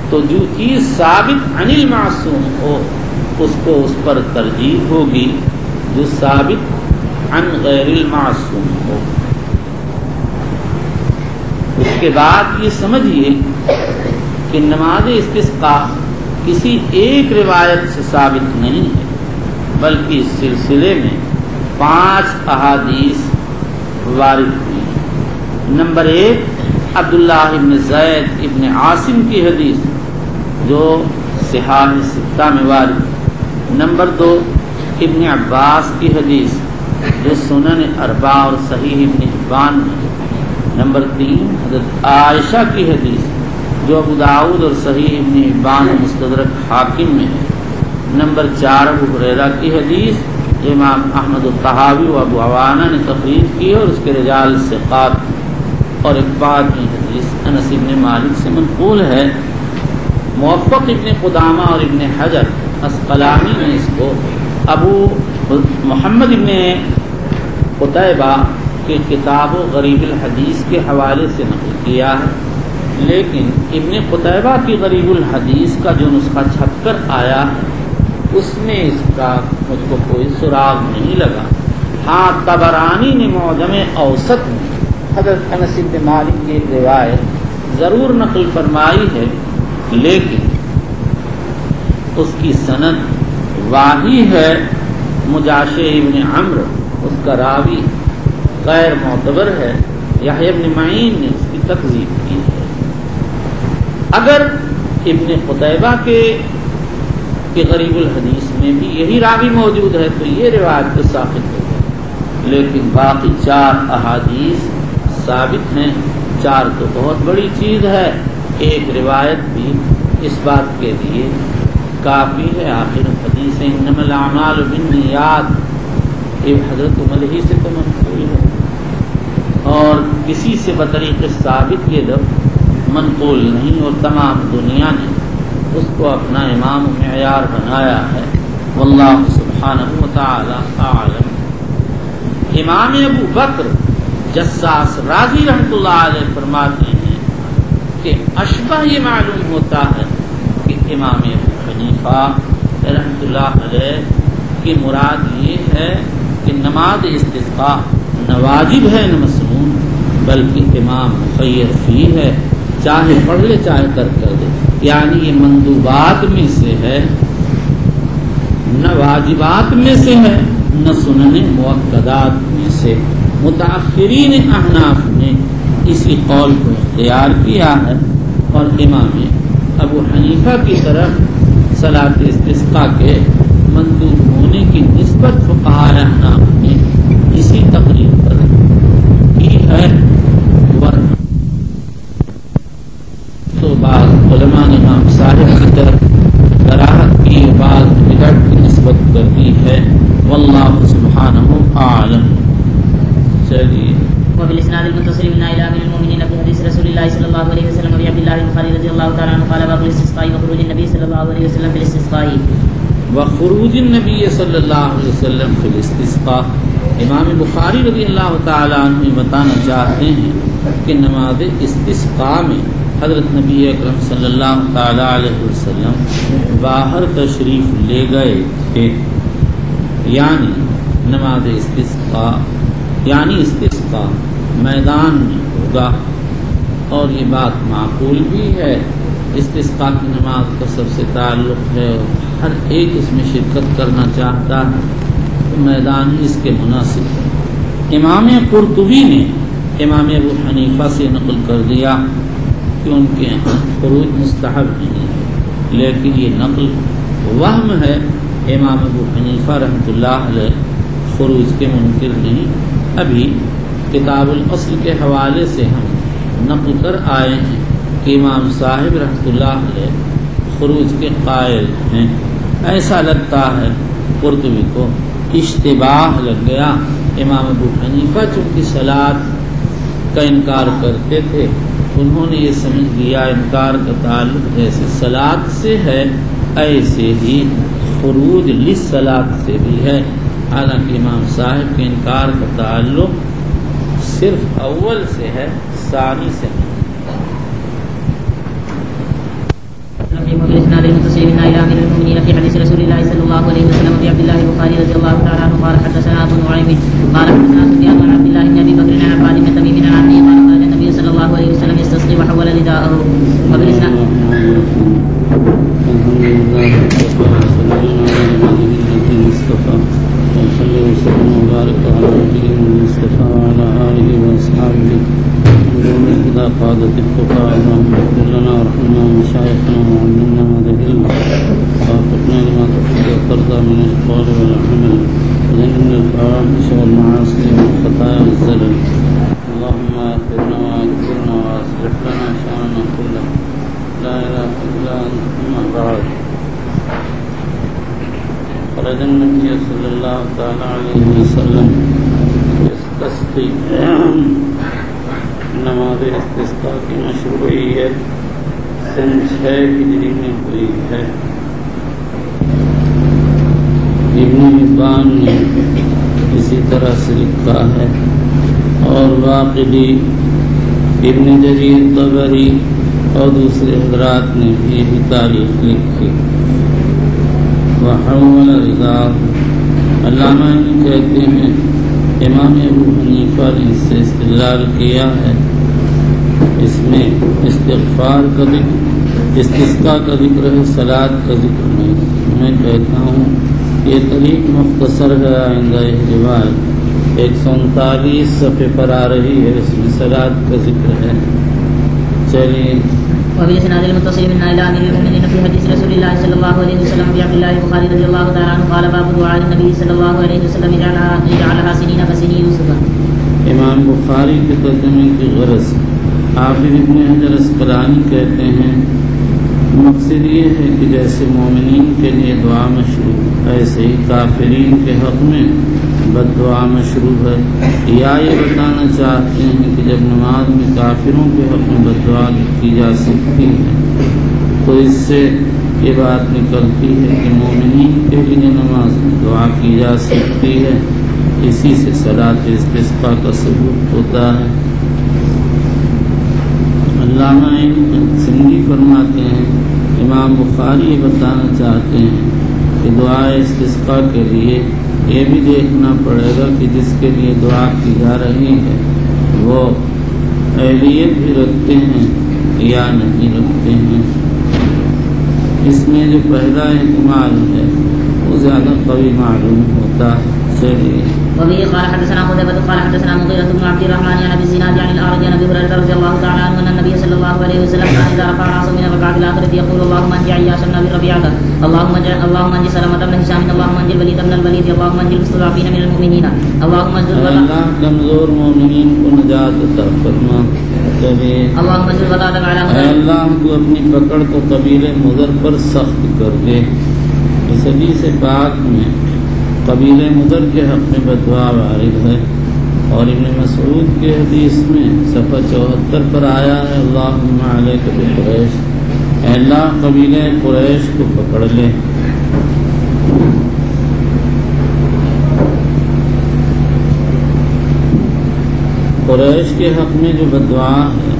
تو جو چیز ثابت عن المعصوم ہو اس کو اس پر ترجیح ہوگی جو ثابت عن غیر المعصوم ہو. اس کے بعد یہ سمجھیے کہ نماز استسقاء کسی ایک روایت سے ثابت نہیں ہے بلکہ اس سلسلے میں 5 احادیث وارد ہوئی. نمبر 1 عبداللہ ابن زید ابن عاصم کی حدیث جو صحاح ستہ میں وارد. نمبر 2 ابن عباس کی حدیث جو سنن اربع اور صحیح ابن حبان میں. نمبر 3 حضرت عائشہ کی حدیث جو ابو داؤد اور صحیح ابن حبان مستدرک حاکم میں ہے. نمبر 4 ابو ہریرہ کی حدیث جو امام احمد الطحاوی و ابو عوانہ نے تخریج کی اور اس کے رجال ثقات. اور ایک بعد میں حدیث انس ابن مالک سے منقول ہے. موفق ابن قدامہ اور ابن حجر اسقلانی نے اس کو ابو محمد ابن قتیبہ کے کتاب و غریب الحدیث کے حوالے سے نقل کیا ہے. لیکن ابن قتیبہ کی غریب الحدیث کا جو نسخہ چھپ کر آیا ہے اس میں اس کا مجھ کو کوئی سراغ نہیں لگا. ہاں طبرانی نے معجم اوسط میں حضرت انس بن مالک کی ایک روایت ضرور نقل فرمائی ہے لیکن اس کی سند واہی ہے مجاشع ابن عمرو، اس کا راوی غیر معتبر ہے، یحییٰ ابن معین نے اس کی تکذیب کی ہے۔ اگر ابن قتیبہ کے غریب الحدیث میں بھی یہی راوی موجود ہے تو یہ روایت تو ثابت ہو گئی، لیکن باقی 4 احادیث ثابت ہیں۔ 4 تو بہت بڑی چیز ہے، ایک روایت بھی اس بات کے لیے کافی ہے۔ آخر حدیث انما الاعمال بالنیات یہ حضرت عمر ہی سے تو منقول ہے، اور کسی سے بطریق ثابت یہ لفظ منقول نہیں، اور تمام دنیا نے اس کو اپنا امام و معیار بنایا ہے۔ واللہ سبحانہ وتعالی اعلم۔ امام ابو بکر جساس رازی رحمۃ اللہ علیہ فرماتے ہیں کہ اشبہ یہ معلوم ہوتا ہے کہ امام ابو حنیفہ رحمۃ اللہ علیہ کی مراد یہ ہے کہ نماز استسقاء نہ واجب ہے نہ مسنون، بلکہ امام مخیر فی ہے، چاہے پڑھ لے چاہے ترک کر دے، یعنی یہ مندوبات میں سے ہے، نہ واجبات میں سے ہے نہ سنن مؤکدات میں سے۔ متاخرین احناف نے اسی قول کو اختیار کیا ہے، اور امام ابو حنیفہ کی طرف صلاۃ استسقاء کے مندوب ہونے کی نسبت فقہاء احناف نے اسی تقریر پر کی ہے، ورنہ تو بعض علماء نے امام صاحب کی طرف کراہت کی، بعض بدعت کی نسبت کر دی ہے۔ واللہ سبحانہ اعلم۔ چلیے وبالاسناد المتصل من الى امير المؤمنين في حديث رسول الله صلى الله عليه وسلم ابي عبد الله البخاري رضي الله تعالى عنه قال باب الاستسقاء وخروج النبي صلى الله عليه وسلم في الاستسقاء وخروج النبی صلی اللہ علیہ وسلم فی الاستسقاء۔ امام بخاری رضی اللہ تعالی عنہ بتانا چاہتے ہیں کہ نماز استسقاء میں حضرت نبی اکرم صلی اللہ تعالی علیہ وسلم باہر تشریف لے گئے تھے، یعنی نماز استسقاء میدان میں ہوگا، اور یہ بات معقول بھی ہے۔ استسقاء کی نماز کا سب سے تعلق ہے، اور ہر ایک اس میں شرکت کرنا چاہتا ہے، تو میدان ہی اس کے مناسب ہے۔ امام قرطبی نے امام ابو حنیفہ سے نقل کر دیا کہ ان کے یہاں خروج مستحب نہیں ہے، لیکن یہ نقل وہم ہے۔ امام ابو حنیفہ رحمۃ اللہ علیہ خروج کے منکر نہیں۔ ابھی کتاب الاصل کے حوالے سے ہم نقل کر آئے ہیں کہ امام صاحب رحمۃ اللہ علیہ خروج کے قائل ہیں۔ ایسا لگتا ہے قرطبی کو اشتباہ لگ گیا۔ امام ابو حنیفہ چونکہ صلاۃ کا انکار کرتے تھے، انہوں نے یہ سمجھ لیا انکار کا تعلق جیسے صلاۃ سے ہے ایسے ہی خروج للصلاۃ سے بھی ہے، حالانکہ امام صاحب کے انکار کا تعلق صرف اول سے ہے، ثانی سے نہیں۔ وبالاسناد المتصل من الى امير المؤمنين في حديث رسول الله صلى الله عليه وسلم ابي عبد الله البخاري رضي الله تعالى عنه قال حدثنا ابو نعيم قال حدثنا سفيان عن عبد الله بن ابي بكر عن عباد بن تميم عن عمه قال خرج النبي صلى الله عليه وسلم يستسقي وحول رداءه وبالاسناد وصلى وسلم وبارك على نبينا المصطفى وعلى آله وأصحابه ومن اهتدى قادة التقى اللهم اغفر لنا وارحمنا ومشايخنا وعلمنا ما جهلنا ووفقنا لما تحب وترضى من القول والعمل وجنبنا الفواحش والمعاصي والخطايا والزلل اللهم اغفرنا واغفرنا واصلح لنا شأننا كله لا إله إلا أنت أما بعد خرج النبي صلی اللہ تعالی علیہ وسلم یستسقی۔ نماز استسقاء کی مشروعیت سن 6 ہجری میں ہوئی ہے۔ ابن حبان نے اسی طرح سے لکھا ہے، اور واقعی ابن جریر طبری اور دوسرے حضرات نے بھی یہی تاریخ لکھی۔ وحول رضا، علامہ کہتے ہیں امام ابو حنیفہ نے اس سے استدلال کیا ہے، اس میں استغفار کا ذکر استسقاء کا ذکر ہے، صلاۃ کا ذکر نہیں۔ میں کہتا ہوں یہ طریق مختصر ہے، آئندہ روایت 139 صفحے پر آ رہی ہے، اس میں صلاۃ کا ذکر ہے۔ چلیے وبالإسناد المتصل من إلى أمير المؤمنين في حديث رسول الله صلى الله عليه وسلم في عبد الله البخاري رضي الله تعالى عنه قال باب دعاء النبي صلى الله عليه وسلم جعلها سنين كسني يوسف۔ امام بخاری کے ترجمے کی غرض حافظ ابن حجر اسقلانی کہتے ہیں مقصد یہ ہے کہ جیسے مومنین کے لیے دعا مشروع ایسے ہی کافرین کے حق میں بد دعا مشروع ہے، یا یہ بتانا چاہتے ہیں کہ جب نماز میں کافروں کے حق میں بد دعا کی جا سکتی ہے تو اس سے یہ بات نکلتی ہے کہ مومنین کے لیے نماز میں دعا کی جا سکتی ہے، اسی سے صلاۃ استسقاء کا ثبوت ہوتا ہے۔ علامہ سندھی فرماتے ہیں امام بخاری یہ بتانا چاہتے ہیں کہ دعا استسقاء کے لیے یہ بھی دیکھنا پڑے گا کہ جس کے لیے دعا کی جا رہی ہے وہ اہلیت بھی رکھتے ہیں یا نہیں رکھتے ہیں۔ اس میں جو پہلا احتمال ہے وہ زیادہ قوی معلوم ہوتا ہے۔ چلیے وبه قال حدثنا قتيبة قال حدثنا مغيرة بن عبد الرحمن عن ابي الزناد عن الأعرج عن ابي هريرة رضي الله تعالى عنه ان النبي صلى الله عليه وسلم كان اذا رفع راسه من الركعة الآخرة يقول اللهم انجِ عياش بن ابي ربيعة، اللهم انجِ سلمة بن هشام، اللهم انجِ الوليد بن الوليد، اللهم انجِ المستضعفين من المؤمنين، اللهم انصر اللہ کمزور مومنین کو نجات عطا فرما۔ اللهم انصر غداتك على اے اللہ تو اپنی پکڑ کو قبیل مضر پر سخت کر دے۔ اس حدیث پاک میں قبیل مضر کے حق میں بددعا وارد ہے، اور ابن مسعود کے حدیث میں صفحہ 74 پر آیا ہے اللہم علیک بقریش، اے اللہ قبیل قریش کو پکڑ لے۔ قریش کے حق میں جو بددعا ہے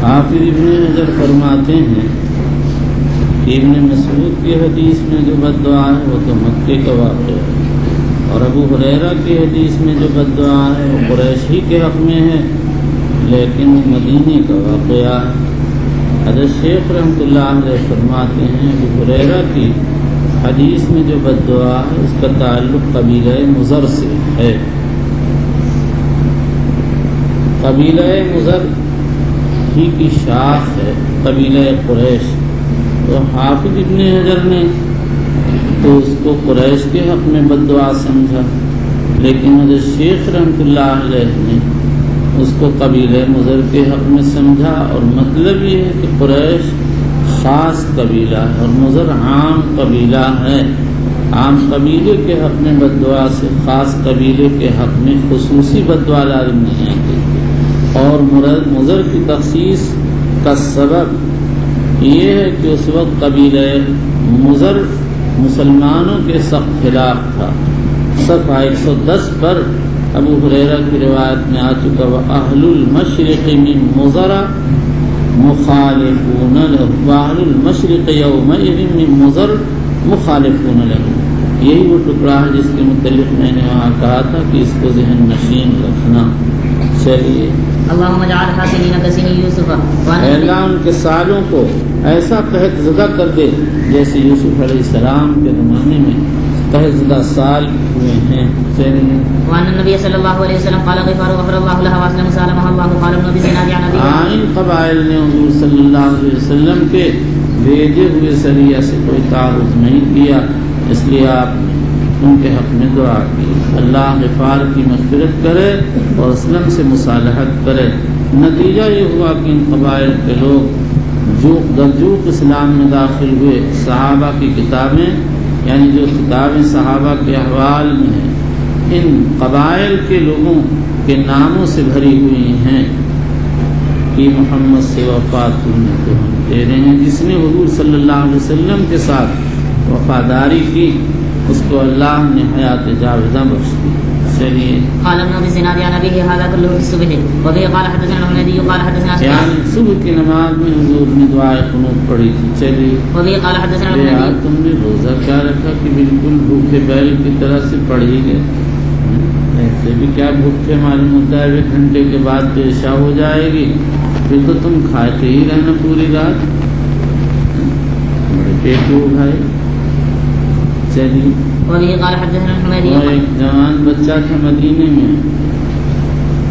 حافظ ابن حجر فرماتے ہیں کہ ابن مسعود کی حدیث میں جو بددعا ہے وہ تو مکے کا واقعہ ہے، اور ابو ہریرہ کی حدیث میں جو بددعا ہے وہ قریش ہی کے حق میں ہے لیکن وہ مدینے کا واقعہ ہے۔ حضرت شیخ رحمۃ اللہ علیہ فرماتے ہیں ابو ہریرہ کی حدیث میں جو بددعا ہے اس کا تعلق قبیلہ مضر سے ہے۔ قبیلہ مضر ہی کی شاخ ہے قبیلہ قریش، تو حافظ ابن حجر نے تو اس کو قریش کے حق میں بددعا سمجھا، لیکن حضرت شیخ رحمۃ اللہ علیہ نے اس کو قبیلہ مضر کے حق میں سمجھا، اور مطلب یہ ہے کہ قریش خاص قبیلہ ہے اور مضر عام قبیلہ ہے۔ عام قبیلے کے حق میں بددعا سے خاص قبیلے کے حق میں خصوصی بددعا لازم نہیں آتی، اور مضر کی تخصیص کا سبب یہ ہے کہ اس وقت قبیلہ مضر مسلمانوں کے سخت خلاف تھا۔ صفحہ 110 پر ابو ہریرہ کی روایت میں آ چکا وَأَهْلُ الْمَشْرِقِ مِن مُضَرَ مُخَالِفُونَ لَهُ وَأَهْلُ الْمَشْرِقِ يَوْمَئِذٍ مِن مُضَرَ مُخَالِفُونَ لَهُ، یہی وہ ٹکڑا ہے جس کے متعلق میں نے وہاں کہا تھا کہ اس کو ذہن نشین رکھنا۔ چلیے اللهم اجعلها سنين كسني يوسف، اے اللہ ان کے سالوں کو ایسا قحط زدہ کر دے جیسے یوسف علیہ السلام کے زمانے میں قحط زدہ سال ہوئے ہیں۔ وان النبي صلى الله عليه وسلم قال غفار غفر الله لها واسلم سالمها الله قال ابن ابي زناد عن ابي ان قبائل نے حضور صلی اللہ علیہ وسلم کے بھیجے ہوئے سریہ سے کوئی تعارض نہیں کیا، اس لیے آپ ان کے حق میں دعا کی اللہ غفار کی مغفرت کرے اور اسلم سے مصالحت کرے۔ نتیجہ یہ ہوا کہ ان قبائل کے لوگ جو درجوق اسلام میں داخل ہوئے، صحابہ کی کتابیں یعنی جو کتابیں صحابہ کے احوال میں ہیں ان قبائل کے لوگوں کے ناموں سے بھری ہوئی ہیں کہ محمد سے وفات ہونے کو ہم دے رہے ہیں۔ جس نے حضور صلی اللہ علیہ وسلم کے ساتھ وفاداری کی اس کو اللہ نے حیات جاودہ بخش دی۔ چلیے قال ابن ابي زناد عن ابيه هذا كله في الصبح وبه قال حدثنا الحميدي قال حدثنا یعنی صبح کی نماز میں حضور نے دعائے قنوت پڑھی تھی۔ چلیے وبه قال حدثنا یار الحميدي تم نے روزہ کیا رکھا کہ بالکل بھوکے بیل کی طرح سے پڑھ ہی گئے، ایسے بھی کیا بھوکے معلوم ہوتا ہے 1 گھنٹے کے بعد تو عشاء ہو جائے گی، پھر تو تم کھاتے ہی رہنا پوری رات، بڑے پیٹ ہو بھائی. چلیے. اور ایک جوان بچہ تھا مدینے میں،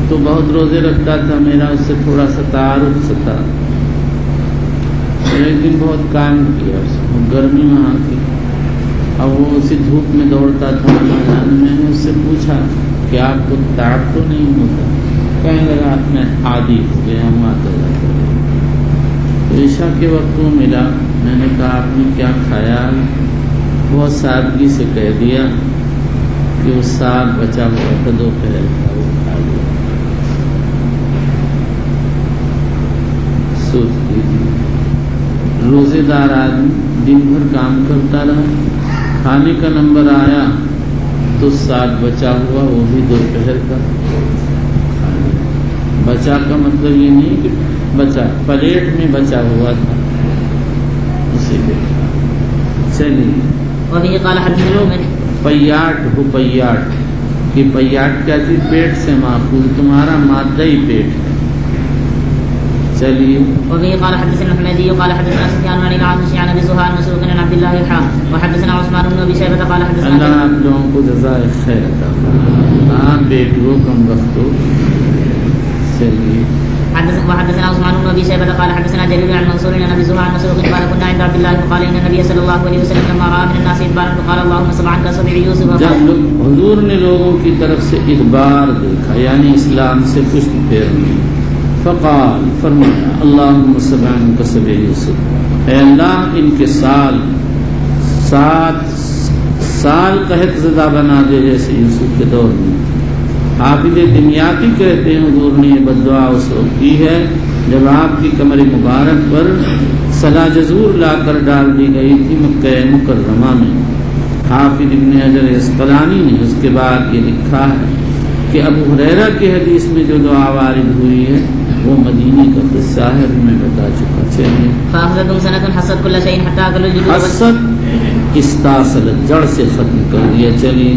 تو بہت روزے رکھتا تھا، میرا اس سے تھوڑا سا تعارف تھا. ایک دن بہت کام کیا، گرمی وہاں کی، اب وہ اسی دھوپ میں دوڑتا تھا. میں نے اس سے پوچھا کہ آپ کو تعب تو نہیں ہوتا؟ کہنے لگا میں عادی ہو گیا ہوں، آتا جاتا. عشاء کے وقت وہ ملا، میں نے کہا آپ نے کیا کھایا؟ بہت سادگی سے کہہ دیا کہ وہ ساگ بچا ہوا تھا دوپہر کا، وہ کھا لیا. سوچ لیجیے، روزے دار آدمی دن بھر کام کرتا رہا، کھانے کا نمبر آیا تو ساگ بچا ہوا، وہ بھی دوپہر کا. بچا کا مطلب یہ نہیں کہ بچا پلیٹ میں بچا ہوا تھا، اسی کے. چلیے. پیاٹ ہو، پیاٹ کہ پیاٹ کیا چیز؟ پیٹ سے ماخوذ، تمہارا مادہ ہی پیٹ ہے. چلیے. وبه قال حدثنا الحميدي قال حدثنا سفيان عن الأعمش عن أبي زهير مسروق عن عبد الله الحا وحدثنا عثمان بن أبي شيبة قال حدثنا. اللہ آپ لوگوں کو جزائے خیر عطا فرمائے. ہاں بیٹو کم وقتو. چلیے. وحدثنا عثمان بن ابي شيبه قال حدثنا جرير عن منصور عن ابي زهير مسروق قال كنا عند عبد الله فقال ان النبي صلى الله عليه وسلم لما راى من الناس ادبارا فقال اللهم صل عنك سبع يوسف. جب حضور نے لوگوں کی طرف سے ادبار دیکھا یعنی اسلام سے پشت پھیرنے، فقال فرمایا اللهم صل عنك سبع یوسف، اے اللہ ان کے سال قحط زدہ بنا دے جیسے یوسف کے دور میں. حافظ دمیاطی کہتے ہیں حضور نے یہ بددعا اس وقت کی ہے جب آپ کی کمر مبارک پر سلا جزور لا کر ڈال دی گئی تھی مکہ مکرمہ میں. حافظ ابن حجر اسقلانی نے اس کے بعد یہ لکھا ہے کہ ابو ہریرہ کی حدیث میں جو دعا وارد ہوئی ہے وہ مدینے کا قصہ ہے، میں بتا چکا. چلیے. حسد استاصلت، جڑ سے ختم کر دیا. چلیے.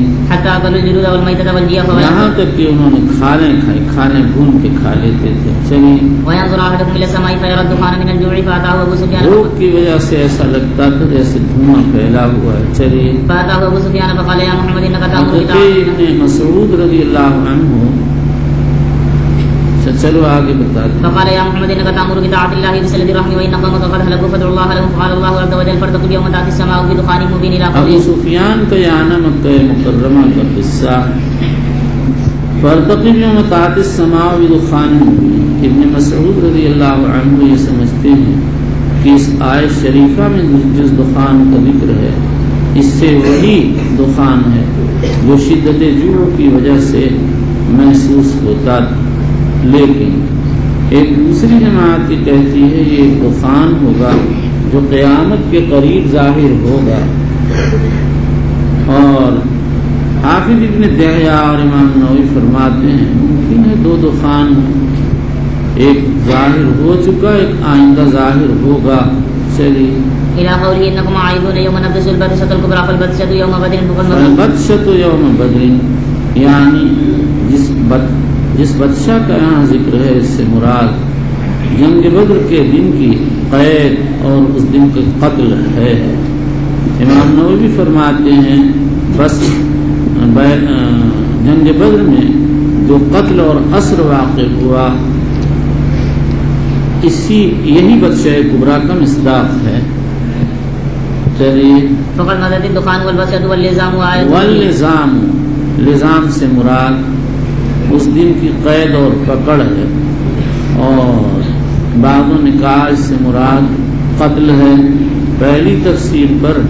یہاں تک کہ انہوں نے کھانے کھائے، کھانے بھون کے کھا لیتے تھے. چلیے. بھوک کی وجہ سے ایسا لگتا تھا جیسے دھواں پھیلا ہوا ہے. چلیے. مسعود رضی اللہ عنہ، چلو آگے بتا دیں. فقال يا محمد انك تأمر بطاعة الله بصلة الرحم وان قومك قد هلكوا فادعوا الله لهم. فقال الله عز وجل فارتقب يوم تأتي السماء بدخان مبين الى قوله. ابو سفیان کا یعنی مکہ مکرمہ کا قصہ. فارتقب یوم تأتي السماء بدخان مبین. ابن مسعود رضی اللہ عنہ یہ سمجھتے ہیں کہ اس آیت شریفہ میں جس دخان کا ذکر ہے اس سے وہی دخان ہے جو شدت جوع کی وجہ سے محسوس ہوتا تھا. لیکن ایک دوسری جماعت کی کہتی ہے یہ ایک طوفان ہوگا جو قیامت کے قریب ظاہر ہوگا. اور حافظ ابن دہیا اور امام نووی فرماتے ہیں ممکن ہے دو طوفان ہوں، ایک ظاہر ہو چکا، ایک آئندہ ظاہر ہوگا. چلیے. الى قوله انكم عائدون يوم نبذ البطشة الكبرى فالبطشة يوم بدر. البطشة يوم بدر یعنی جس بادشاہ کا یہاں ذکر ہے اس سے مراد جنگ بدر کے دن کی قید اور اس دن کا قتل ہے. امام نووی فرماتے ہیں بس جنگ بدر میں جو قتل اور اسر واقع ہوا یہی بادشاہ کبریٰ کا مصداق ہے. چلیے. فقد مدد الدخان والبطشة واللزام، لزام سے مراد اس دن کی قید اور پکڑ ہے، اور بعض نکاح سے مراد قتل ہے. پہلی تفسیر پر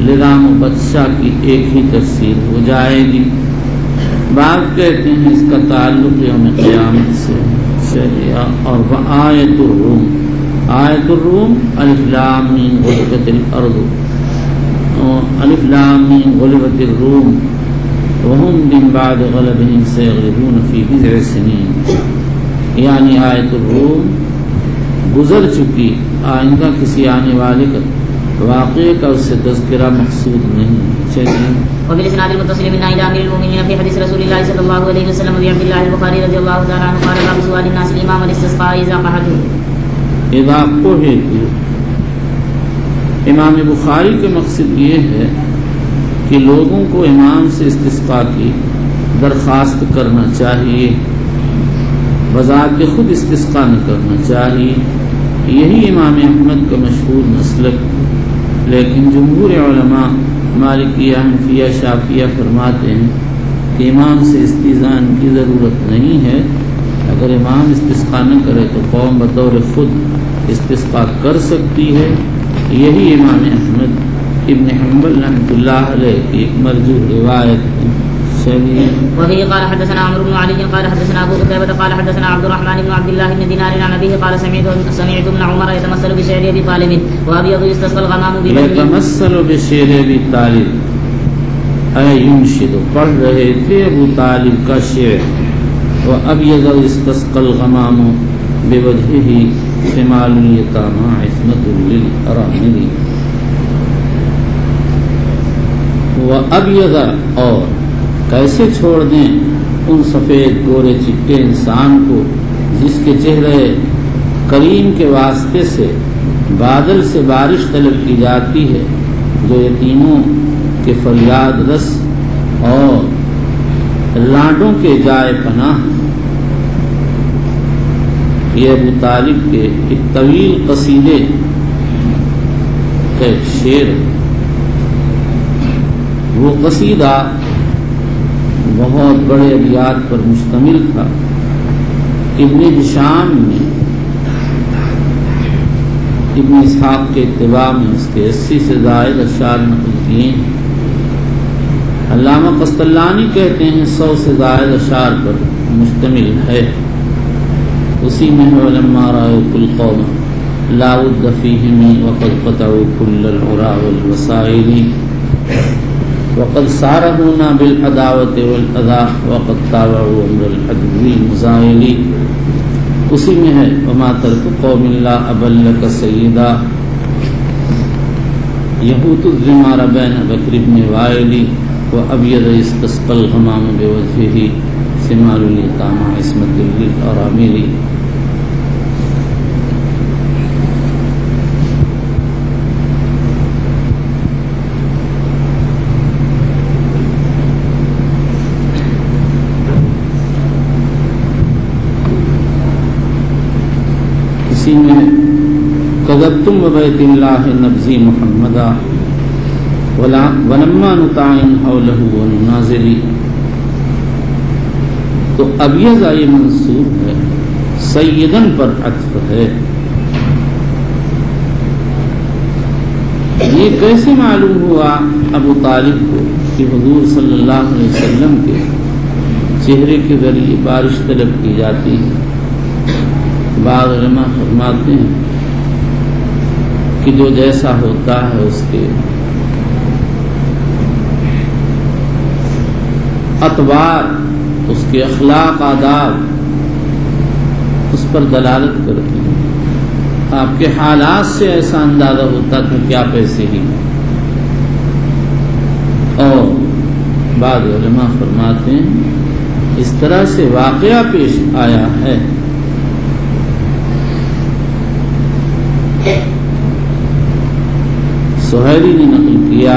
لزام و بادشاہ کی ایک ہی تفسیر ہو جائے گی. بعض کہتے ہیں اس کا تعلق یوم قیامت سے. اور آیت الروم، آیت الروم الف لام میم غلبت الارض، الف لام میم غلبت الروم وهم من بعد غلبهم سيغلبون في بضع سنين. یعنی آیت الروم گزر چکی، آئندہ کسی آنے والے کا واقعے کا اس سے تذکرہ مقصود نہیں. چلیے. وبالاسناد المتصل من عند امير المؤمنين في حديث رسول الله صلى الله عليه وسلم ابي عبد الله البخاري رضي الله تعالى عنه قال باب سؤال الناس الامام الاستسقاء اذا قعدوا. اذا قحط، امام بخاری کے مقصد یہ ہے کہ لوگوں کو امام سے استسقاء کی درخواست کرنا چاہیے، بذات خود استسقاء نہ کرنا چاہیے۔ یہی امام احمد کا مشہور مسلک، لیکن جمہور علماء مالکیہ، حنفیہ، شافعیہ فرماتے ہیں کہ امام سے استئذان کی ضرورت نہیں ہے۔ اگر امام استسقاء نہ کرے تو قوم بطور خود استسقاء کر سکتی ہے۔ یہی امام احمد ابن حنبل رحمۃ اللہ علیہ کی ایک مرجوح روایت ہے۔ وفيه قال حدثنا عمرو بن علي قال حدثنا ابو قتيبة قال حدثنا عبد الرحمن بن عبد الله بن دينار عن ابيه قال سمعت ابن عمر يتمثل بشعر ابي طالب وابيض يستسقى الغمام بوجهه، يتمثل بشعر ابي طالب اے ينشد، پڑھ رہے تھے ابو طالب کا شعر، وابيض يستسقى الغمام بوجهه شمال اليتامى عصمة للأرامل، وابيض، اور کیسے چھوڑ دیں ان سفید گورے چٹے انسان کو جس کے چہرے کریم کے واسطے سے بادل سے بارش طلب کی جاتی ہے، جو یتیموں کے فریاد رس اور لانڈوں کے جائے پناہ۔ یہ ابو طالب کے ایک طویل قصیدے کا ایک شعر، وہ قصیدہ بہت بڑے ابیات پر مشتمل تھا۔ ابن ہشام نے ابن اسحاق کے اتباع میں اس کے 80 سے زائد اشعار نقل کیے ہیں۔ علامہ قسطلانی کہتے ہیں 100 سے زائد اشعار پر مشتمل ہے۔ اسی میں ولما رأيت القوم لا ود فيهم وقد قطعوا كل العرى والوسائل وقد صارمونا بالعداوة والأذى وقد تابعوا أمر العدو المزايل، اسی میں ہے وما ترك قوم لا أبلك سيدا يهوت الزمار بين بكر بن وائل وأبيض يستسقى الغمام بوجهه شمال اليتامى عصمة للأرامل۔ اسی میں کذبتم ببیت اللہ نبزی محمدا ولما نطعن حولہ وننازلی، تو ابیض یہ منصوب ہے، سیدن پر عطف ہے۔ یہ کیسے معلوم ہوا ابو طالب کو کہ حضور صلی اللہ علیہ وسلم کے چہرے کے ذریعے بارش طلب کی جاتی ہے؟ بعض علماء فرماتے ہیں کہ جو جیسا ہوتا ہے اس کے اطوار، اس کے اخلاق آداب اس پر دلالت کرتے ہیں۔ آپ کے حالات سے ایسا اندازہ ہوتا تھا کہ آپ ایسے ہی، اور بعض علماء فرماتے ہیں اس طرح سے واقعہ پیش آیا ہے۔ سہیلی نے نقل کیا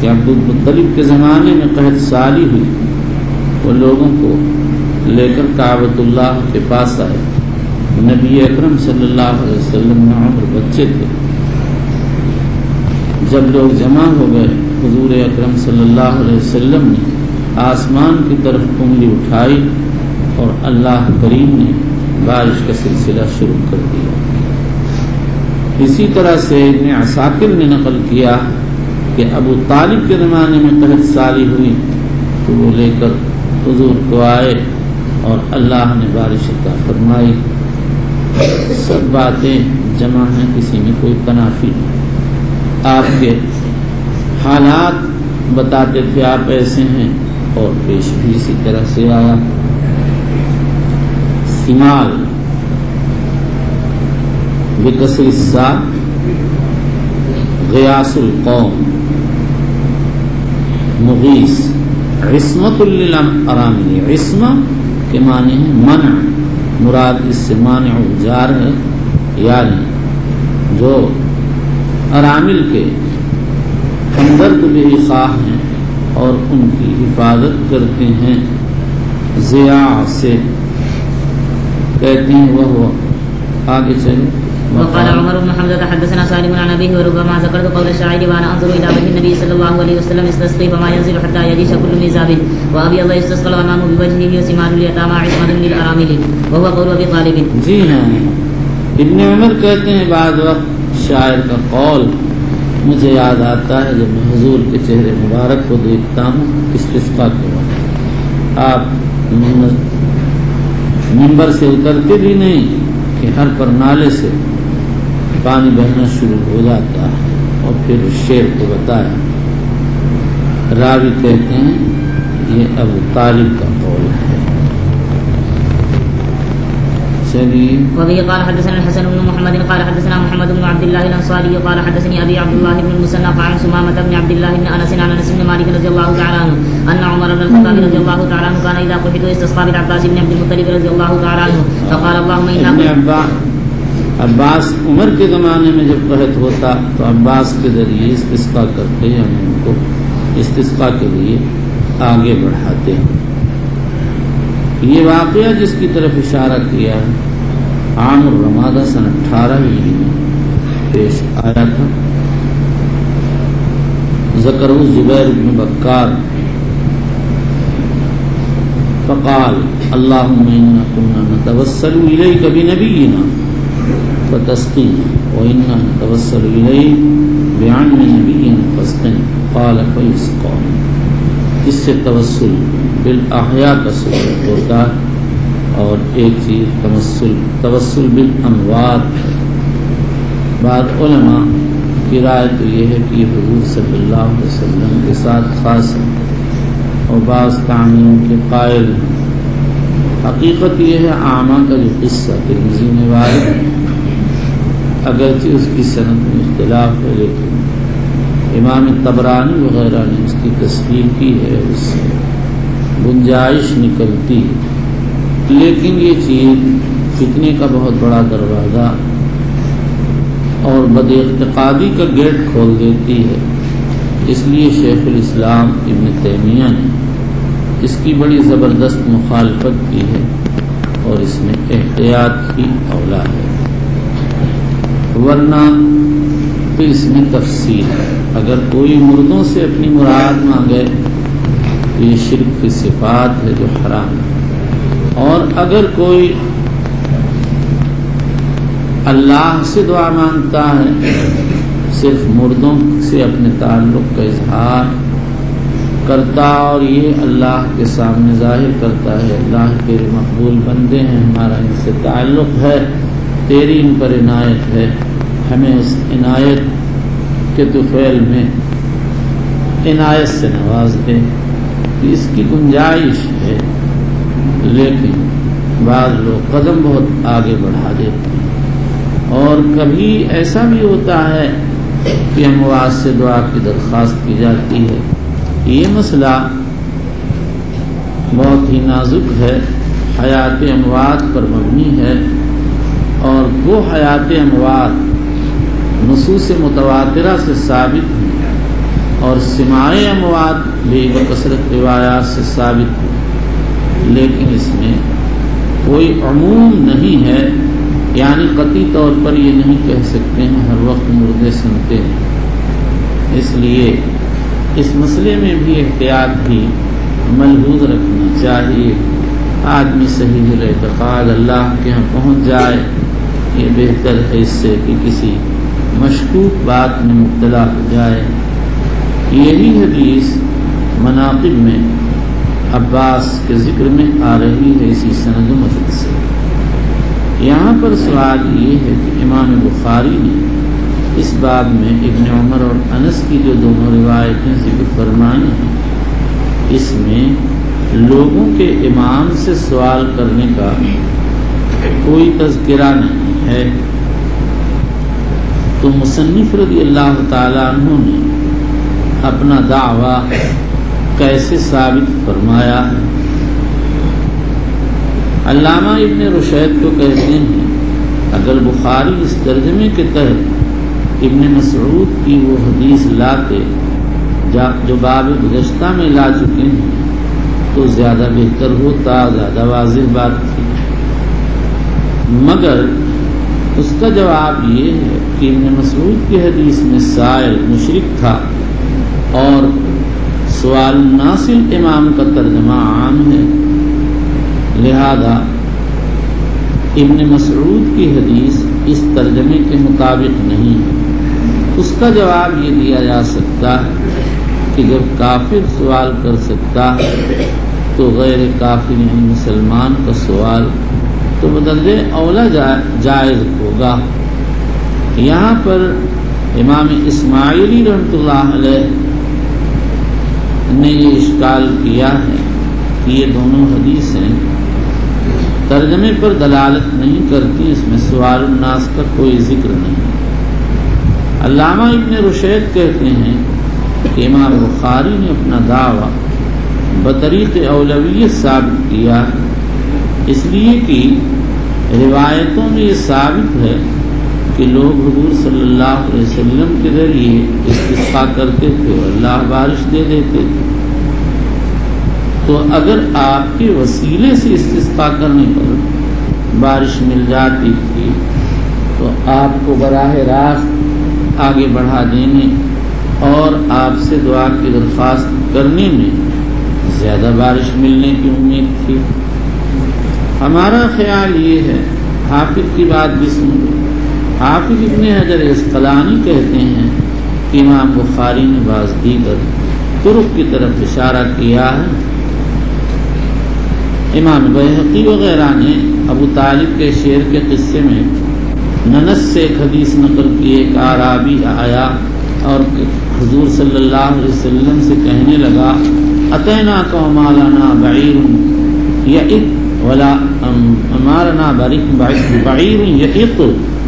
کہ عبد المطلب کے زمانے میں قحط سالی ہوئی، وہ لوگوں کو لے کر کعبۃ اللہ کے پاس آئے۔ نبی اکرم صلی اللہ علیہ وسلم میں عمر بچے تھے۔ جب لوگ جمع ہو گئے، حضور اکرم صلی اللہ علیہ وسلم نے آسمان کی طرف انگلی اٹھائی اور اللہ کریم نے بارش کا سلسلہ شروع کر دیا۔ اسی طرح سے ابن عساکر نے نقل کیا کہ ابو طالب کے زمانے میں قحط سالی ہوئی تو وہ لے کر حضور کو آئے اور اللہ نے بارش عطا فرمائی۔ سب باتیں جمع ہیں، کسی میں کوئی تنافی نہیں۔ آپ کے حالات بتاتے تھے آپ ایسے ہیں، اور پیش بھی اسی طرح سے آیا۔ سمال بکسر السا، غیاس القوم، مغیث، عصمت للارامل۔ عصمہ کے معنی ہے منع، مراد اس سے مانع جار ہے، یعنی جو ارامل کے ہمدرد بھی خواہ ہیں اور ان کی حفاظت کرتے ہیں ضیاع سے، کہتے ہیں وہ آگے چلے. وقال عمر بن حمزة حدثنا سالم عن أبيه وربما ذكرت قول الشاعر وأنا أنظر إلى وجه النبي صلى الله عليه وسلم استسقي فما ينزل حتى يجيش كل ميزاب وأبي الله يستسقى الغمام بوجهه وسمار اليتامى عصمة للأرامل وهو قول أبي طالب. جی ہاں، ابن عمر کہتے ہیں بعض وقت شاعر کا قول مجھے یاد آتا ہے جب میں حضور کے چہرے مبارک کو دیکھتا ہوں استسقاء کے وقت. آپ منبر سے اترتے بھی نہیں کہ ہر پر نالے سے پانی بہنا شروع ہو جاتا ہے، اور پھر اس شعر کو بتایا. راوی کہتے ہیں یہ ابو طالب کا قول ہے. چلیے. وبه قال حدثنا الحسن بن محمد قال حدثنا محمد بن عبد الله الانصاري قال حدثني ابي عبد الله بن المثنى عن سمامة بن عبد الله بن انس عن انس بن مالك رضي الله تعالى عنه ان عمر بن الخطاب رضي الله تعالى عنه كان اذا قحط استسقى بالعباس بن عبد المطلب رضي الله تعالى عنه فقال اللهم انا عباس عمر کے زمانے میں جب قحط ہوتا تو عباس کے ذریعے استسقاء کرتے، یعنی ان کو استسقاء کے لیے آگے بڑھاتے. یہ واقعہ جس کی طرف اشارہ کیا ہے عام الرمادہ سن 18 ہجری میں پیش آیا تھا. ذکر زبیر بن بکار فقال اللهم انا كنا نتوسل اليك بنبينا فتسقينا وانا نتوسل اليك بعم نبينا فاسقنا قال فيسقى. اس سے توسل بالاحیاء کا ثبوت ہوتا ہے، اور ایک چیز توسل بالاموات. بعض علماء کی رائے تو یہ ہے کہ یہ حضور صلی اللہ علیہ وسلم کے ساتھ خاص ہے، اور بعض تعمیم کے قائل ہیں. حقیقت یہ ہے عامہ کا جو قصہ ترمذی میں وارد ہے، اگرچہ اس کی سند میں اختلاف ہے، لیکن امام طبرانی وغیرہ نے اس کی تصحیح کی ہے، اس سے گنجائش نکلتی ہے. لیکن یہ چیز فتنے کا بہت بڑا دروازہ اور بد اعتقادی کا گیٹ کھول دیتی ہے. اس لیے شیخ الاسلام ابن تیمیہ نے اس کی بڑی زبردست مخالفت کی ہے، اور اس میں احتیاط کی اولا ہے. ورنہ پھر اس میں تفصیل ہے. اگر کوئی مردوں سے اپنی مراد مانگے تو یہ شرک کی صفات ہے جو حرام ہے، اور اگر کوئی اللہ سے دعا مانگتا ہے صرف مردوں سے اپنے تعلق کا اظہار کرتا اور یہ اللہ کے سامنے ظاہر کرتا ہے اللہ کے مقبول بندے ہیں، ہمارا ان سے تعلق ہے، تیری ان پر عنایت ہے، ہمیں اس عنایت کے طفیل میں عنایت سے نواز دے، اس کی گنجائش ہے. لیکن بعض لوگ قدم بہت آگے بڑھا دیتے ہیں، اور کبھی ایسا بھی ہوتا ہے کہ اموات سے دعا کی درخواست کی جاتی ہے. یہ مسئلہ بہت ہی نازک ہے، حیات اموات پر مبنی ہے، اور وہ حیات اموات نصوص متواترہ سے ثابت ہے، اور سماع اموات بھی بکثرت روایات سے ثابت ہے. لیکن اس میں کوئی عموم نہیں ہے، یعنی قطعی طور پر یہ نہیں کہہ سکتے ہیں ہر وقت مردے سنتے ہیں. اس لیے اس مسئلے میں بھی احتیاط بھی ملحوظ رکھنا چاہیے. آدمی صحیح الاعتقاد اللہ کے ہاں پہنچ جائے، یہ بہتر ہے اس سے کہ کسی مشکوک بات میں مبتلا ہو جائے. یہی حدیث مناقب میں عباس کے ذکر میں آ رہی ہے اسی سند و متن سے. یہاں پر سوال یہ ہے کہ امام بخاری نے اس باب میں ابن عمر اور انس کی جو دونوں روایتیں ذکر فرمائی ہیں، اس میں لوگوں کے امام سے سوال کرنے کا کوئی تذکرہ نہیں ہے. تو مصنف رضی اللہ تعالی عنہ نے اپنا دعویٰ کیسے ثابت فرمایا ہے؟ علامہ ابن رشید کو کہتے ہیں اگر بخاری اس ترجمے کے تحت ابن مسعود کی وہ حدیث لاتے جو باب گزشتہ میں لا چکے ہیں تو زیادہ بہتر ہوتا، زیادہ واضح بات تھی، مگر اس کا جواب یہ ہے کہ ابن مسعود کی حدیث میں سائل مشرک تھا اور سوال ناصل امام کا ترجمہ عام ہے، لہذا ابن مسعود کی حدیث اس ترجمے کے مطابق نہیں ہے۔ اس کا جواب یہ دیا جا سکتا ہے کہ جب کافر سوال کر سکتا ہے تو غیر کافر یعنی مسلمان کا سوال تو بدلے اولا جائز ہوگا۔ یہاں پر امام اسماعیلی رحمۃ اللہ علیہ نے یہ اشکال کیا ہے کہ یہ دونوں حدیثیں ترجمے پر دلالت نہیں کرتی، اس میں سوال الناس کا کوئی ذکر نہیں۔ علامہ ابن رشید کہتے ہیں کہ امام بخاری نے اپنا دعویٰ بطریق اولویت ثابت کیا، اس لیے کہ روایتوں میں یہ ثابت ہے کہ لوگ حضور صلی اللہ علیہ وسلم کے ذریعے استسقاء کرتے تھے اور اللہ بارش دے دیتے تھے، تو اگر آپ کے وسیلے سے استسقاء کرنے پر بارش مل جاتی تھی تو آپ کو براہ راست آگے بڑھا دینے اور آپ سے دعا کی درخواست کرنے میں زیادہ بارش ملنے کی امید تھی۔ ہمارا خیال یہ ہے، حافظ کی بات بھی سن لو، حافظ ابن حجر عسقلانی کہتے ہیں کہ امام بخاری نے بعض دیگر طرق کی طرف اشارہ کیا ہے۔ امام بیہقی وغیرہ نے ابو طالب کے شعر کے قصے میں ننس سے ایک حدیث نقل کی، ایک اعرابی آیا اور حضور صلی اللہ علیہ وسلم سے کہنے لگا اتیناک وما لنا بعیر یعق ولا امارنا بعیر یعق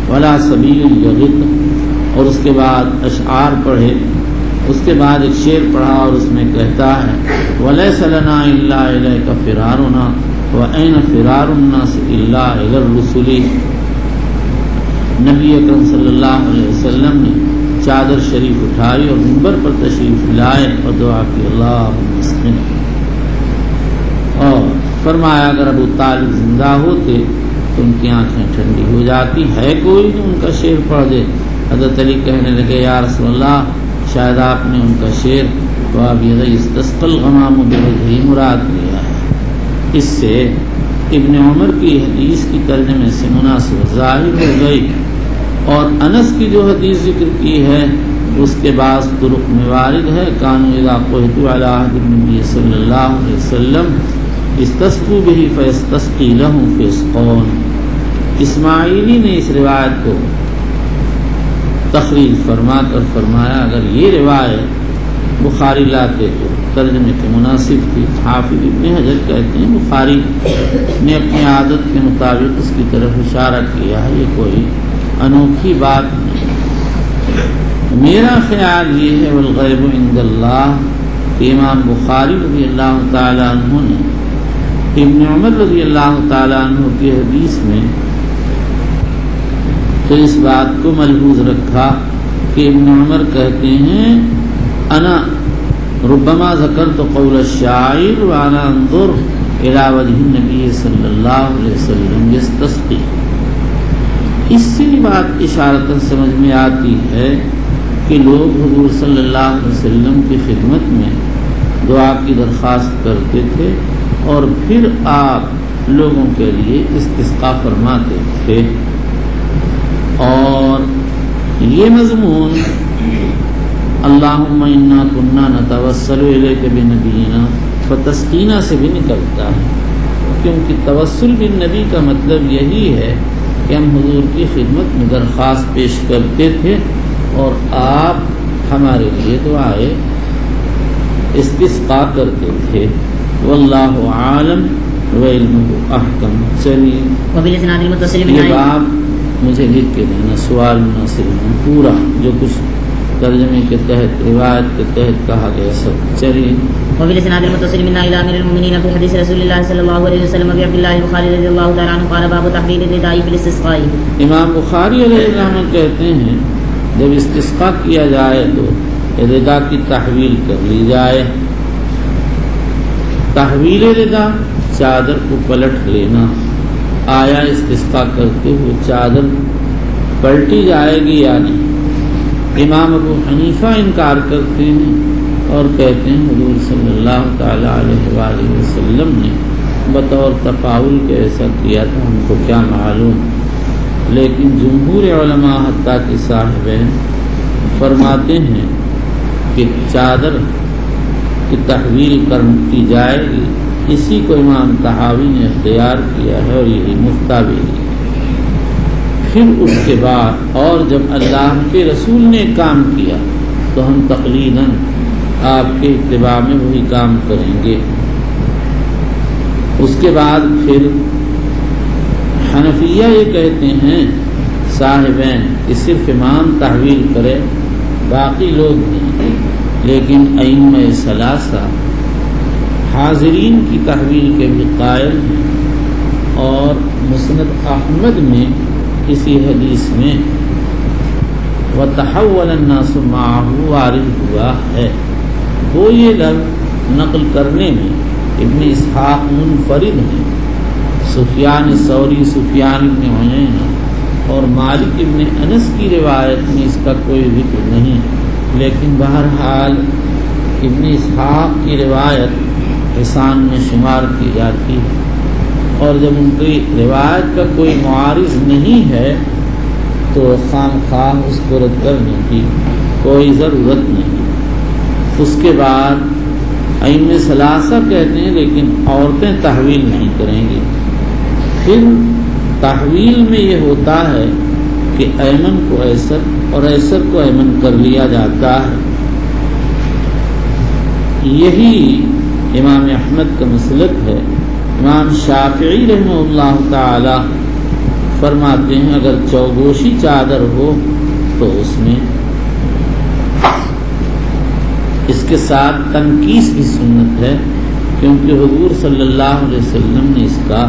ولا سبیل یغط، اور اس کے بعد اشعار پڑھے، اس کے بعد ایک شعر پڑھا اور اس میں کہتا ہے وَلَيْسَ لَنَا إِلَّا إِلَيْكَ فِرَارُنَا وَأَيْنَ فِرَارُ النَّاسِ إِلَّا إِلَى الرُّسُلِ۔ نبی اکرم صلی اللہ علیہ وسلم نے چادر شریف اٹھائی اور منبر پر تشریف لائے اور دعا کی اللہم اسقنا، اور فرمایا اگر ابو طالب زندہ ہوتے تو ان کی آنکھیں ٹھنڈی ہو جاتی، ہے کوئی جو ان کا شعر پڑھ دے؟ حضرت علی کہنے لگے یا رسول اللہ شاید آپ نے ان کا شعر وَأَبْيَضَ اسْتَسْقَى الْغَمَامُ بِوَجْهِهِ مراد لیا ہے۔ اس سے ابن عمر کی حدیث کی ترجمے سے مناسب ظاہر ہو گئی، اور انس کی جو حدیث ذکر کی ہے اس کے بعض طرق میں وارد ہے كانوا اذا قعدوا على عهد النبي صلی اللہ علیہ وسلم استسقوا به فيستسقي لهم فيسقون۔ اسماعیلی نے اس روایت کو تخریج فرما کر فرمایا اگر یہ روایت بخاری لاتے تو ترجمے کے مناسب تھی۔ حافظ ابن حجر کہتے ہیں بخاری نے اپنی عادت کے مطابق اس کی طرف اشارہ کیا ہے، یہ کوئی انوکھی بات نہیں۔ میرا خیال یہ ہے والغیب عند اللہ کہ امام بخاری رضی اللہ تعالی عنہ نے ابن عمر رضی اللہ تعالی عنہ کی حدیث میں تو اس بات کو ملحوظ رکھا کہ ابن عمر کہتے ہیں انا ربما ذکرت قول الشاعر وانا انظر الى وجه النبی صلی اللہ علیہ وسلم یستسقی۔ اس سے بات اشارتاً سمجھ میں آتی ہے کہ لوگ حضور صلی اللہ علیہ وسلم کی خدمت میں دعا کی درخواست کرتے تھے اور پھر آپ لوگوں کے لیے استسقاء فرماتے تھے، اور یہ مضمون اللہم انا کنا نتوسل الیک بنبینا فتسقینا سے بھی نکلتا ہے، کیونکہ توسل بالنبی کا مطلب یہی ہے کہ ہم حضور کی خدمت میں درخواست پیش کرتے تھے اور آپ ہمارے لیے دعائے استسقاء کرتے تھے۔ واللہ عالم وعلمہ احکم۔ چلیے یہ باب مجھے لکھ کے دینا، سوال مناسب پورا جو کچھ ترجمے کے تحت روایت کے تحت کہا گیا سب. چلیے وفي الاسناد المتصل منا الى امير المؤمنين في حديث رسول الله صلى الله عليه وسلم ابي عبد الله البخاري رضي الله تعالى عنه قال باب تحويل الرداء في الاستسقاء. امام بخاری علیہ الرحمۃ کہتے ہیں جب استسقاء کیا جائے تو ردا کی تحویل کر لی جائے. تحویل ردا چادر کو پلٹ لینا. آیا استسقاء کرتے ہوئے چادر پلٹی جائے گی یا نہیں؟ امام ابو حنیفہ انکار کرتے ہیں اور کہتے ہیں حضور صلی اللہ تعالی علیہ وآلہ وسلم نے بطور تفاعل کے ایسا کیا تھا، ہم کو کیا معلوم. لیکن جمہور علماء حتیٰ کہ صاحبین فرماتے ہیں کہ چادر کی تحویل کی جائے گی. اسی کو امام طحاوی نے اختیار کیا ہے اور یہی مفتہ بھی ہے. پھر اس کے بعد اور جب اللہ کے رسول نے کام کیا تو ہم تقلیداً آپ کے اتباع میں وہی کام کریں گے. اس کے بعد پھر حنفیہ یہ کہتے ہیں صاحبین کہ صرف امام تحویل کرے، باقی لوگ نہیں. لیکن ائمہ ثلاثہ حاضرین کی تحویل کے بھی قائل ہیں اور مسند احمد میں اسی حدیث میں وَتَحَوَّلَ النَّاسُ مَعَهُ وارد ہوا ہے. وہ یہ لفظ نقل کرنے میں ابن اسحاق منفرد ہیں. سفیان ثوری، سفیان ابن عیینہ اور مالک ابن انس کی روایت میں اس کا کوئی ذکر نہیں. لیکن بہرحال ابن اسحاق کی روایت حسان میں شمار کی جاتی ہے، اور جب ان کی روایت کا کوئی معارض نہیں ہے تو خام خواہ اس کو رد کرنے کی کوئی ضرورت نہیں. اس کے بعد ائمہ ثلاثہ کہتے ہیں لیکن عورتیں تحویل نہیں کریں گی. پھر تحویل میں یہ ہوتا ہے کہ ایمن کو ایسر اور ایسر کو ایمن کر لیا جاتا ہے. یہی امام احمد کا مسلک ہے. امام شافعی رحمہ اللہ تعالی فرماتے ہیں اگر چوگوشی چادر ہو تو اس میں اس کے ساتھ تنکیس بھی سنت ہے، کیونکہ حضور صلی اللہ علیہ وسلم نے اس کا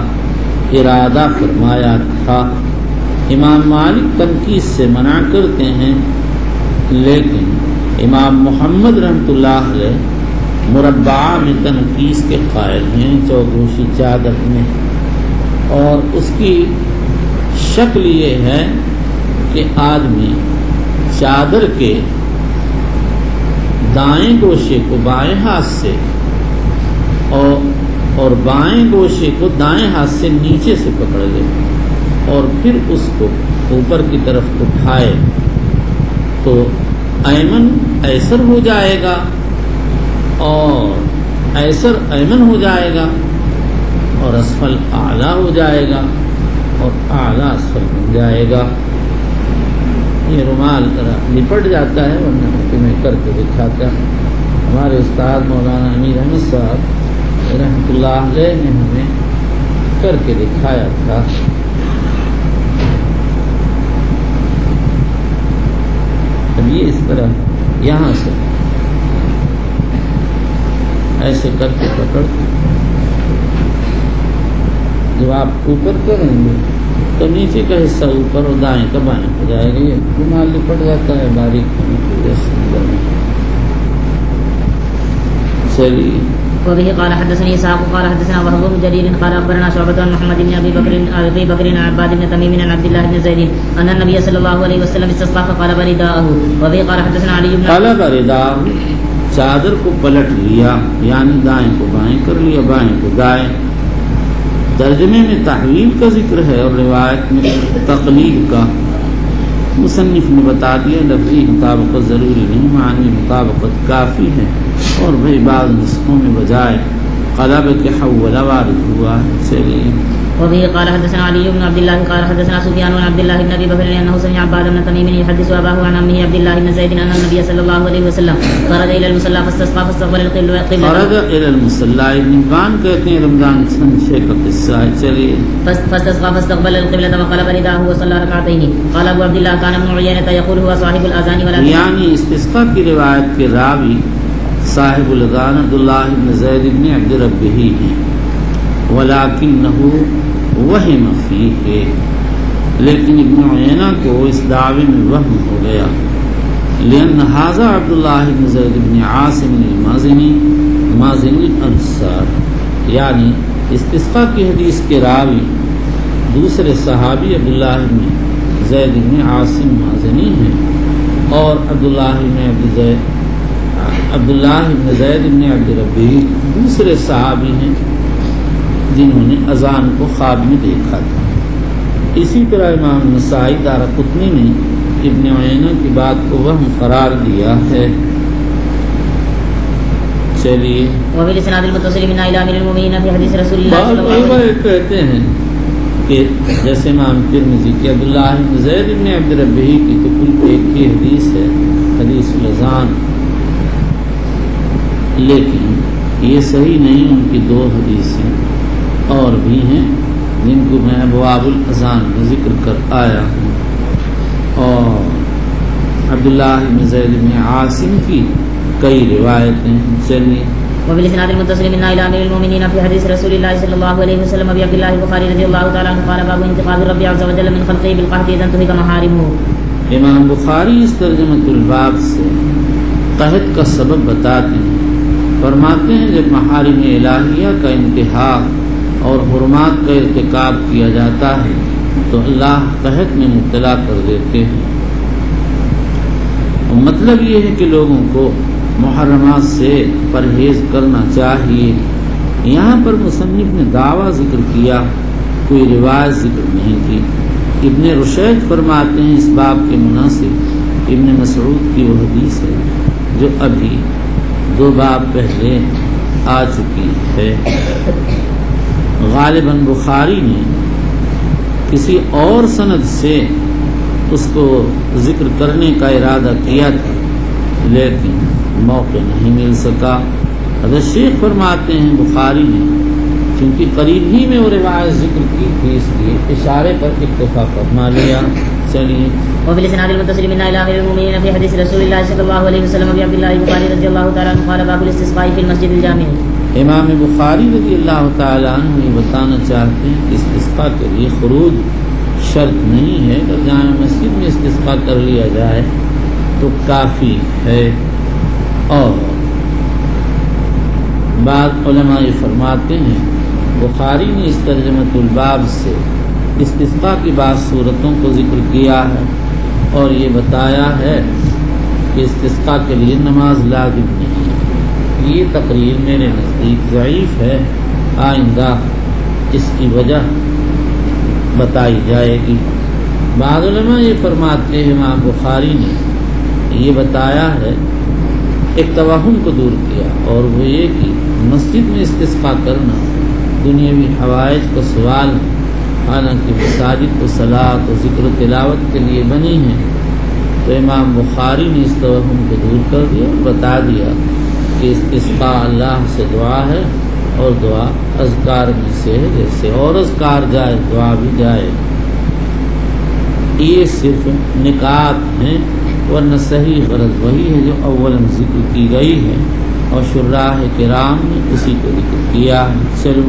ارادہ فرمایا تھا. امام مالک تنکیس سے منع کرتے ہیں، لیکن امام محمد رحمۃ اللہ علیہ مربع میں تنکیس کے قائل ہیں چوگوشی چادر میں. اور اس کی شکل یہ ہے کہ آدمی چادر کے دائیں گوشے کو بائیں ہاتھ سے اور بائیں گوشے کو دائیں ہاتھ سے نیچے سے پکڑ لے اور پھر اس کو اوپر کی طرف اٹھائے تو ایمن ایسر ہو جائے گا اور ایسر ایمن ہو جائے گا اور اسفل اعلیٰ ہو جائے گا اور اعلیٰ اسفل بن جائے گا. یہ رومال طرح لپٹ جاتا ہے ورنہ تمہیں کر کے دکھاتا ہے. ہمارے استاد مولانا امیر احمد صاحب رحمۃ اللہ علیہ نے ہمیں کر کے دکھایا تھا. اب یہ اس طرح یہاں سے ایسے کر کے پکڑ جب آپ اوپر کریں گے تو نیچے کا حصہ اوپر اور دائیں کا بائیں ہو جائے گا. یہ رومال لپٹ جاتا ہے باریک ہونے کی وجہ سے. چلیے. وبه قال حدثني إسحاق قال حدثنا وهب بن جرير قال أخبرنا شعبة عن محمد بن أبي بكر عن عباد بن تميم عن عبد الله بن زيد أن النبي صلى الله عليه وسلم استسقى فقلب رداءه. وبه قال حدثنا علي بن قلب رداءه چادر کو پلٹ لیا، یعنی دائیں کو بائیں کر لیا، بائیں کو دائیں. ترجمے میں تحویل کا ذکر ہے اور روایت میں تقلید کا. مصنف نے بتا دیا لفظی مطابقت ضروری نہیں، معنی مطابقت کافی ہے. اور بھئی بعض نسخوں میں بجائے قلب کے حول وارد ہوا. چلیے. وبه قال حدثنا علي بن عبد الله قال حدثنا سفيان بن عبد الله بن ابي بكر انه سمع عباد بن تميم يحدث اباه عن عمه عبد الله بن زيد ان النبي صلى الله عليه وسلم خرج الى المصلى فاستسقى فاستقبل القبلة. خرج الى المصلى ابن حبان کہتے ہیں رمضان سن 6 کا قصہ ہے. چلیے. فاستسقى فاستقبل القبلة وقلب رداءه وصلى ركعتين. قال ابو عبد الله كان ابن عيينة يقول هو صاحب الاذان ولكن یعنی استسقاء کی روایت کے راوی صاحب الاذان عبداللہ بن زید بن عبد ربہ ہیں. ولکنہ وہم فیہ، لیکن ابن عیینہ کو اس دعوے میں وہم ہو گیا. لأن هذا عبداللہ بن زید بن عاصم المازنی مازنی الانصار، یعنی استسقاء کی حدیث کے راوی دوسرے صحابی عبداللہ بن زید بن عاصم مازنی ہیں، اور عبداللہ بن زید بن عبد ربہ دوسرے صحابی ہیں جنہوں نے اذان کو خواب میں دیکھا تھا. اسی طرح امام نسائی دارقطنی نے ابن عیینہ کی بات کو وہم قرار دیا ہے. چلیے. کہتے ہیں کہ جیسے امام ترمذی کہ عبداللہ بن زید بن عبد ربہ کی تو کل ایک ہی حدیث ہے، حدیث الاذان، لیکن یہ صحیح نہیں. ان کی 2 حدیثیں اور بھی ہیں جن کو میں ابواب الاذان میں ذکر کر آیا ہوں، اور عبداللہ بن زید بن عاصم کی کئی روایتیں. چلیے. وبالاسناد المتصل من الى امير المؤمنين في حديث رسول الله صلى الله عليه وسلم ابي عبد الله البخاري رضي الله تعالى عنه قال باب انتقاد ربي عز وجل من خلقه بالقحط اذا انتهك محارمه. امام بخاری اس ترجمۃ الباب سے قحط کا سبب بتاتے ہیں. فرماتے ہیں جب محارم الہیہ کا انتہاک اور حرمات کا ارتکاب کیا جاتا ہے تو اللہ قحط میں مبتلا کر دیتے ہیں. مطلب یہ ہے کہ لوگوں کو محرمات سے پرہیز کرنا چاہیے. یہاں پر مصنف نے دعویٰ ذکر کیا، کوئی روایت ذکر نہیں کی. ابن رشید فرماتے ہیں اس باب کے مناسب ابن مسعود کی وہ حدیث ہے جو ابھی 2 باب پہلے آ چکی ہے. غالباً بخاری نے کسی اور سند سے اس کو ذکر کرنے کا ارادہ کیا تھا لیکن موقع نہیں مل سکا. حضرت شیخ فرماتے ہیں بخاری نے کیونکہ قریب ہی میں وہ روایت ذکر کی تھی اس لیے اشارے پر اکتفا فرما لیا. چلیے. وبالاسناد المتصل من الى امير المؤمنين في حديث رسول الله صلى الله عليه وسلم ابي عبد الله البخاري رضي الله تعالى عنه قال باب الاستسقاء في المسجد الجامع. امام بخاری رضی اللہ تعالی عنہ یہ بتانا چاہتے ہیں کہ استسقاء کے لیے خروج شرط نہیں ہے. اگر جامع مسجد میں استسقاء کر لیا جائے تو کافی ہے. اور بعض علماء یہ فرماتے ہیں بخاری نے اس ترجمۃ الباب سے استسقاء کی بعض صورتوں کو ذکر کیا ہے اور یہ بتایا ہے کہ استسقاء کے لیے نماز لازم نہیں ہے. یہ تقریر میرے نزدیک ضعیف ہے. آئندہ اس کی وجہ بتائی جائے گی. بعض علماء یہ فرماتے ہیں امام بخاری نے یہ بتایا ہے، ایک توہم کو دور کیا، اور وہ یہ کہ مسجد میں استسقاء کرنا دنیاوی حوائج کا سوال ہے. حالانکہ مساجد کو صلاۃ و ذکر و تلاوت کے لیے بنی ہیں. تو امام بخاری نے اس توہم کو دور کر دیا اور بتا دیا کہ استسقاء اللہ سے دعا ہے اور دعا اذکار میں سے ہے، جیسے اور اذکار جائے دعا بھی جائے. یہ صرف نکات ہیں ورنہ صحیح غرض وہی ہے جو اولاً ذکر کی گئی ہے اور شراح کرام نے اسی کو ذکر کیا ہے. چلو.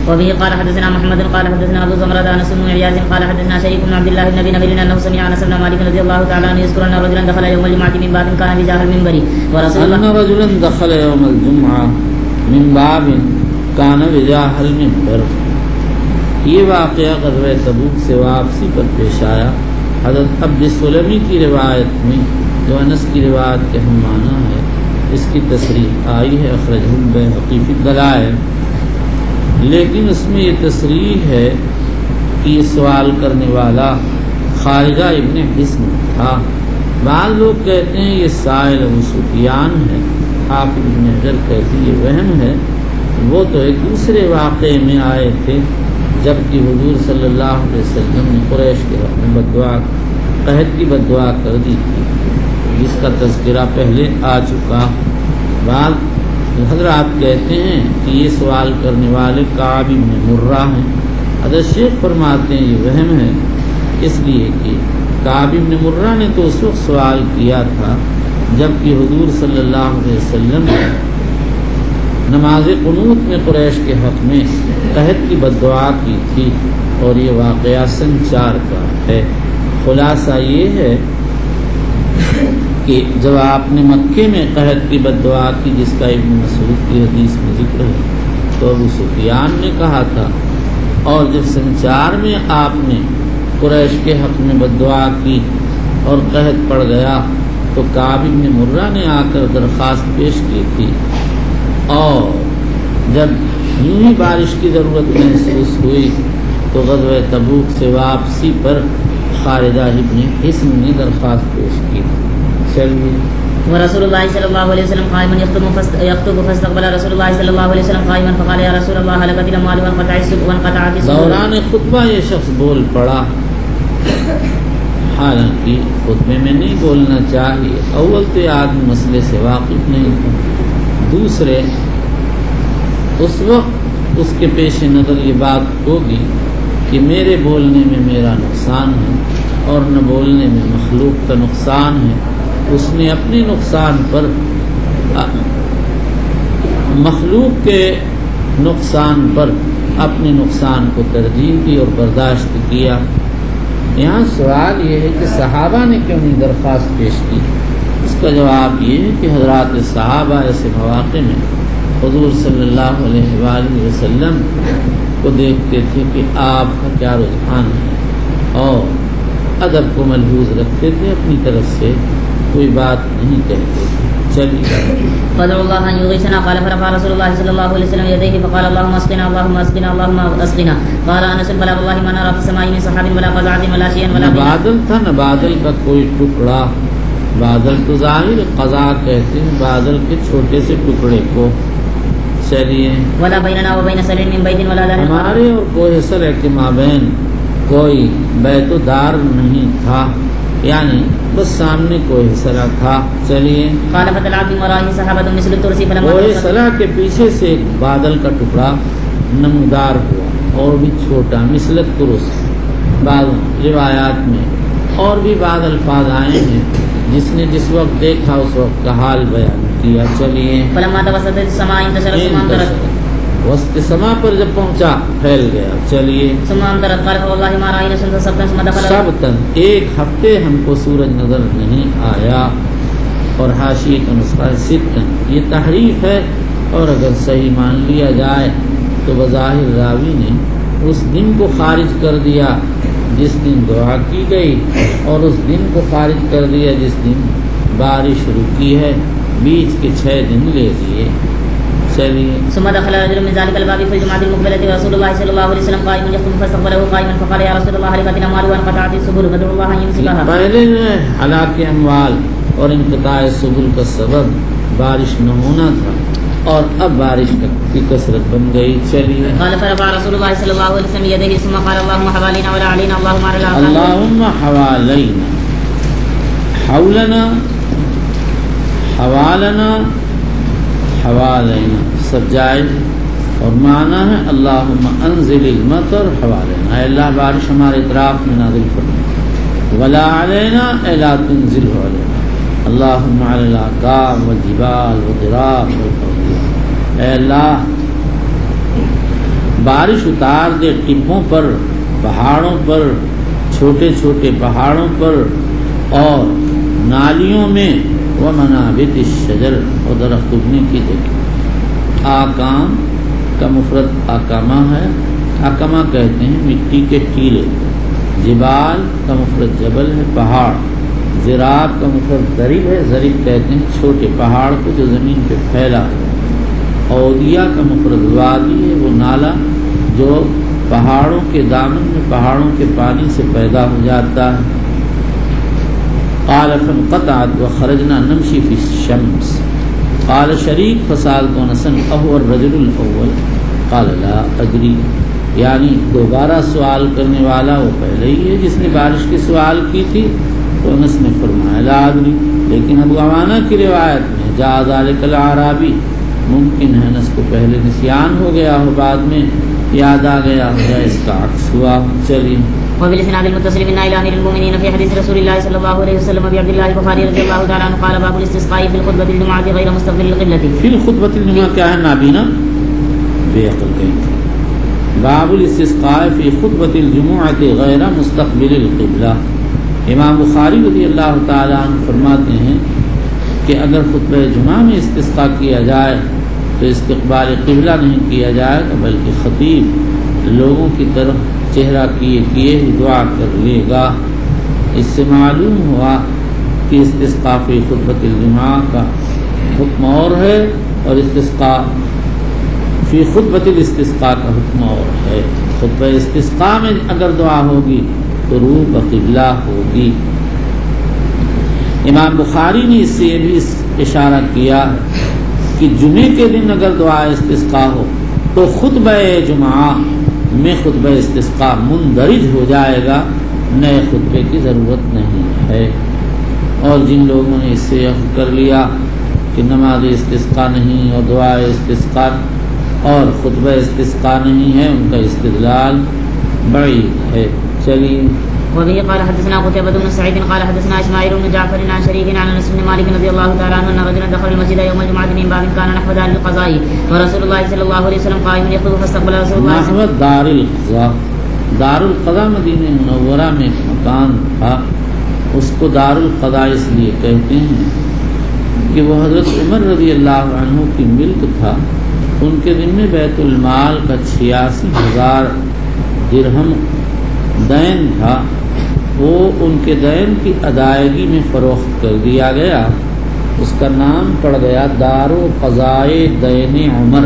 وبه قال حدثنا محمد قال حدثنا ابو زمرة انس بن عياض قال حدثنا شريك بن عبد الله بن ابي نمير انه سمع انس بن مالك رضي الله تعالى عنه يذكر ان رجلا دخل يوم الجمعة من باب كان بجاه المنبر ورسول الله ان رجلا دخل يوم الجمعة من باب كان بجاه المنبر. یہ واقعہ غزوہ تبوک سے واپسی پر پیش آیا. حضرت عبد السلمی کی روایت میں جو انس کی روایت کے ہم معنی ہے اس کی تصریح آئی ہے اخرجہ البیہقی فی الدلائل، لیکن اس میں یہ تصریح ہے کہ یہ سوال کرنے والا خارجہ ابن حصن تھا. بعض لوگ کہتے ہیں یہ سائل ابو سفیان ہے. حافظ ابن حجر کہتے یہ وہم ہے وہ تو ایک دوسرے واقعے میں آئے تھے جبکہ حضور صلی اللہ علیہ وسلم نے قریش کے حق میں بددعا قحط کی بددعا کر دی تھی، جس کا تذکرہ پہلے آ چکا۔ بعض حضرات کہتے ہیں کہ یہ سوال کرنے والے کعب بن مرہ ہیں۔ حضرت شیخ فرماتے ہیں یہ وہم ہے، اس لیے کہ کعب بن مرہ نے تو اس وقت سوال کیا تھا جبکہ حضور صلی اللہ علیہ وسلم نے نماز قنوت میں قریش کے حق میں قحط کی بددعا کی تھی، اور یہ واقعہ سن 4 کا ہے۔ خلاصہ یہ ہے کہ جب آپ نے مکے میں قحط کی بددعا کی، جس کا ابن مسعود کی حدیث میں ذکر ہے، تو ابو سفیان نے کہا تھا، اور جب سن 4 میں آپ نے قریش کے حق میں بددعا کی اور قحط پڑ گیا تو کعب بن مرہ نے آ کر درخواست پیش کی تھی، اور جب یوں ہی بارش کی ضرورت محسوس ہوئی تو غزوہ تبوک سے واپسی پر خالدہ ابن حصن نے درخواست پیش کی۔ چلیے ورسول الله صلى الله عليه وسلم قائما يخطب فاستقبل رسول الله صلى الله عليه وسلم قائما فقال يا رسول الله هلكت الاموال وانقطعت السبل۔ دوران خطبہ یہ شخص بول پڑا، حالانکہ خطبے میں نہیں بولنا چاہیے۔ اول تو آدمی مسئلے سے واقف نہیں تھا، دوسرے اس وقت اس کے پیش نظر یہ بات ہوگی کہ میرے بولنے میں میرا نقصان ہے اور نہ بولنے میں مخلوق کا نقصان ہے۔ اس نے اپنے نقصان پر مخلوق کے نقصان پر اپنے نقصان کو ترجیح دی اور برداشت کیا۔ یہاں سوال یہ ہے کہ صحابہ نے کیوں نہیں درخواست پیش کی؟ اس کا جواب یہ ہے کہ حضرات صحابہ ایسے مواقع میں حضور صلی اللہ علیہ وآلہ وسلم کو دیکھتے تھے کہ آپ کا کیا رجحان ہے، اور ادب کو ملحوظ رکھتے تھے، اپنی طرف سے کوئی بات نہیں کہتے تھے۔ چلیے فدعوا الله ان يغيثنا قال فرفع رسول الله صلى الله عليه وسلم يديه فقال اللهم اسقنا اللهم اسقنا اللهم اسقنا قال انس فلا والله ما نرى في السماء من سحاب ولا قزعه ولا شيء ولا بادل تھا نہ بادل کا کوئی ٹکڑا، بادل تو ظاہر قضا کہتے ہیں بادل کے چھوٹے سے ٹکڑے کو۔ چلیے ولا بيننا وبين سل من بيت ولا دار، ہمارے اور کوئی سل کے مابین کوئی بیت و دار نہیں تھا، یعنی بس سامنے کوئی صلاح تھا۔ چلیے قال فتلعب من ورائه سحابة مثل الترس فلما کوئی صلاح کے پیچھے سے ایک بادل کا ٹکڑا نمودار ہوا اور بھی چھوٹا، مثل الترس۔ بعض روایات میں اور بھی بعض الفاظ آئے ہیں جس نے جس وقت دیکھا اس وقت کا حال بیان کیا۔ چلیے فلما توسطت السماء انتشر السماء امطرت، وسط سما پر جب پہنچا پھیل گیا۔ چلیے ثم امطرت قال والله ما رأينا شمسا سبتا ثم دخل سبتاً ایک ہفتے ہم کو سورج نظر نہیں آیا، اور حاشیے کا نسخہ ستاً یہ تحریف ہے، اور اگر صحیح مان لیا جائے تو بظاہر راوی نے اس دن کو خارج کر دیا جس دن دعا کی گئی، اور اس دن کو خارج کر دیا جس دن بارش رکی ہے، بیچ کے 6 دن لے لیے۔ چلیے ثم دخل رجل من ذلك الباب في الجمعة المقبلة ورسول الله صلى الله عليه وسلم قائم يخطب فاستقبله قائما فقال يا رسول الله هلكت الأموال وانقطعت السبل فادعوا الله أن يمسكها۔ پہلے ہلاک اموال اور انقطاع سبل کا سبب بارش نہ ہونا تھا، اور اب بارش کی کثرت بن گئی۔ چلیے قال فرفع رسول الله صلى الله عليه وسلم يديه ثم قال اللهم حوالينا ولا علينا اللهم على الأرض اللهم حوالينا حولنا حوالنا حوالينا سب جائز، اور معنی ہے اللہم انزل المطر حوالينا، اے اللہ بارش ہمارے اطراف میں نازل فرما، ولا علینا اے لا تنزل علینا، اللہم علی الاقام والجبال والضراب والأودية، اے اللہ بارش اتار دے ٹبوں پر، پہاڑوں پر، چھوٹے چھوٹے پہاڑوں پر اور نالیوں میں، ومنابت الشجر اور درخت اگنے کی جگہ۔ آکام کا مفرد آکامہ ہے، آکامہ کہتے ہیں مٹی کے ٹیلے، جبال کا مفرد جبل ہے، پہاڑ، ضراب کا مفرد ضریب ہے، ضریب کہتے ہیں چھوٹے پہاڑ کو جو زمین پہ پھیلا ہے، اودیہ کا مفرد وادی ہے، وہ نالا جو پہاڑوں کے دامن میں پہاڑوں کے پانی سے پیدا ہو جاتا ہے۔ قال فانقطعت وخرجنا نمشي في الشمس، قال شریک فسالت انس اهو الرجل الاول قال لا ادری، یعنی دوبارہ سوال کرنے والا وہ پہلے ہی ہے جس نے بارش کی سوال کی تھی. تو انس نے فرمایا لا ادری. لیکن ابو عوانہ کی روایت میں جاء ذلک الاعرابی، ممکن ہے انس کو پہلے نسیان ہو گیا ہو، بعد میں یاد آ گیا ہو، یا اس کا عکس ہوا. چلیے. وبالاسناد المتصل من الى امير المؤمنين في حديث رسول الله صلى الله عليه وسلم ابي عبد الله البخاري رضي الله تعالى عنه قال باب الاستسقاء في الخطبه الجمعه غير مستقبل القبلة. في الخطبه الجمعه کیا ہے؟ نابینا بے عقل کہیں. باب الاستسقاء في خطبه الجمعه غير مستقبل القبلة. امام بخاری رضی اللہ تعالی عنہ فرماتے ہیں کہ اگر خطبہ جمعہ میں استسقاء کیا جائے تو استقبال قبلہ نہیں کیا جائے گا، بلکہ خطیب لوگوں کی طرف چہرہ کیے کیے ہی دعا کر لے گا. اس سے معلوم ہوا کہ استسقاء فی خطبۃ الجمعہ کا حکم اور ہے اور استسقاء فی خطبۃ الاستسقاء کا حکم اور ہے. خطبہ استسقاء میں اگر دعا ہوگی تو روح بقبلہ ہوگی. امام بخاری نے اس سے یہ بھی اشارہ کیا کہ جمعے کے دن اگر دعا استسقاء ہو تو خطبہ جمعہ میں خطبہ استسقاء مندرج ہو جائے گا، نئے خطبے کی ضرورت نہیں ہے. اور جن لوگوں نے اس سے اخذ کر لیا کہ نماز استسقاء نہیں اور دعا استسقاء اور خطبہ استسقاء نہیں ہے، ان کا استدلال بعید ہے. چلیے. وبه قال حدثنا قتيبة بن سعيد قال حدثنا اسماعيل بن جعفر عن شريك عن انس بن مالك رضي الله تعالى عنه ان رجلا دخل المسجد يوم الجمعة من باب كان نحو دار القضاء ورسول الله صلى الله عليه وسلم قائم يخطب فاستقبل رسول الله نحو دار القضاء. دار القضاء مدینہ منورہ میں ایک مکان تھا، اس کو دار القضاء اس لیے کہتے ہیں کہ وہ حضرت عمر رضی اللہ عنہ کی ملک تھا. ان کے دن میں بیت المال کا 86,000 درہم دین تھا، وہ ان کے دین کی ادائیگی میں فروخت کر دیا گیا. اس کا نام پڑ گیا دار القضاء دین عمر.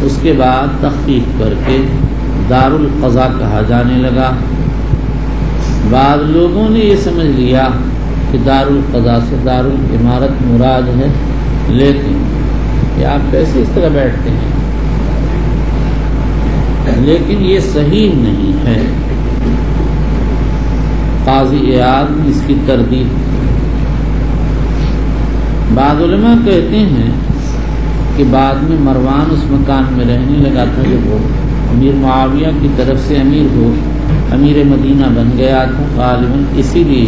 اس کے بعد تخفیف کر کے دار القضاء کہا جانے لگا. بعض لوگوں نے یہ سمجھ لیا کہ دار القضاء سے دار الامارت مراد ہے، لیکن یہ آپ کیسے اس طرح بیٹھتے ہیں؟ لیکن یہ صحیح نہیں ہے. قاضی عیاض نے اس کی تردید. بعض علماء کہتے ہیں کہ بعد میں مروان اس مکان میں رہنے لگا تھا جب وہ امیر معاویہ کی طرف سے امیر مدینہ بن گیا تھا، غالباً اسی لیے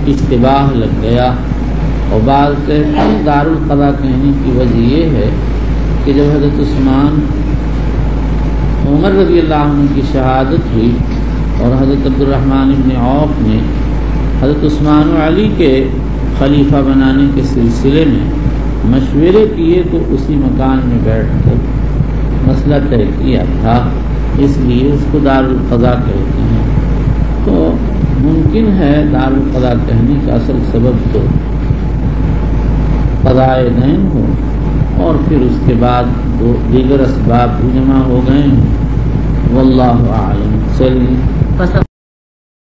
اشتباہ لگ گیا. اور بعض کہتے ہیں دار القضاء کہنے کی وجہ یہ ہے کہ جب حضرت عمر رضی اللہ عنہ کی شہادت ہوئی اور حضرت عبد الرحمن ابن عوف نے حضرت عثمان و علی کے خلیفہ بنانے کے سلسلے میں مشورے کیے تو اسی مکان میں بیٹھ کر مسئلہ طے کیا تھا، اس لیے اس کو دار القضاء کہتے ہیں. تو ممکن ہے دار القضاء کہنے کا اصل سبب تو قضاء دین ہو اور پھر اس کے بعد وہ دیگر اسباب بھی جمع ہو گئے. واللہ اعلم. چلیے.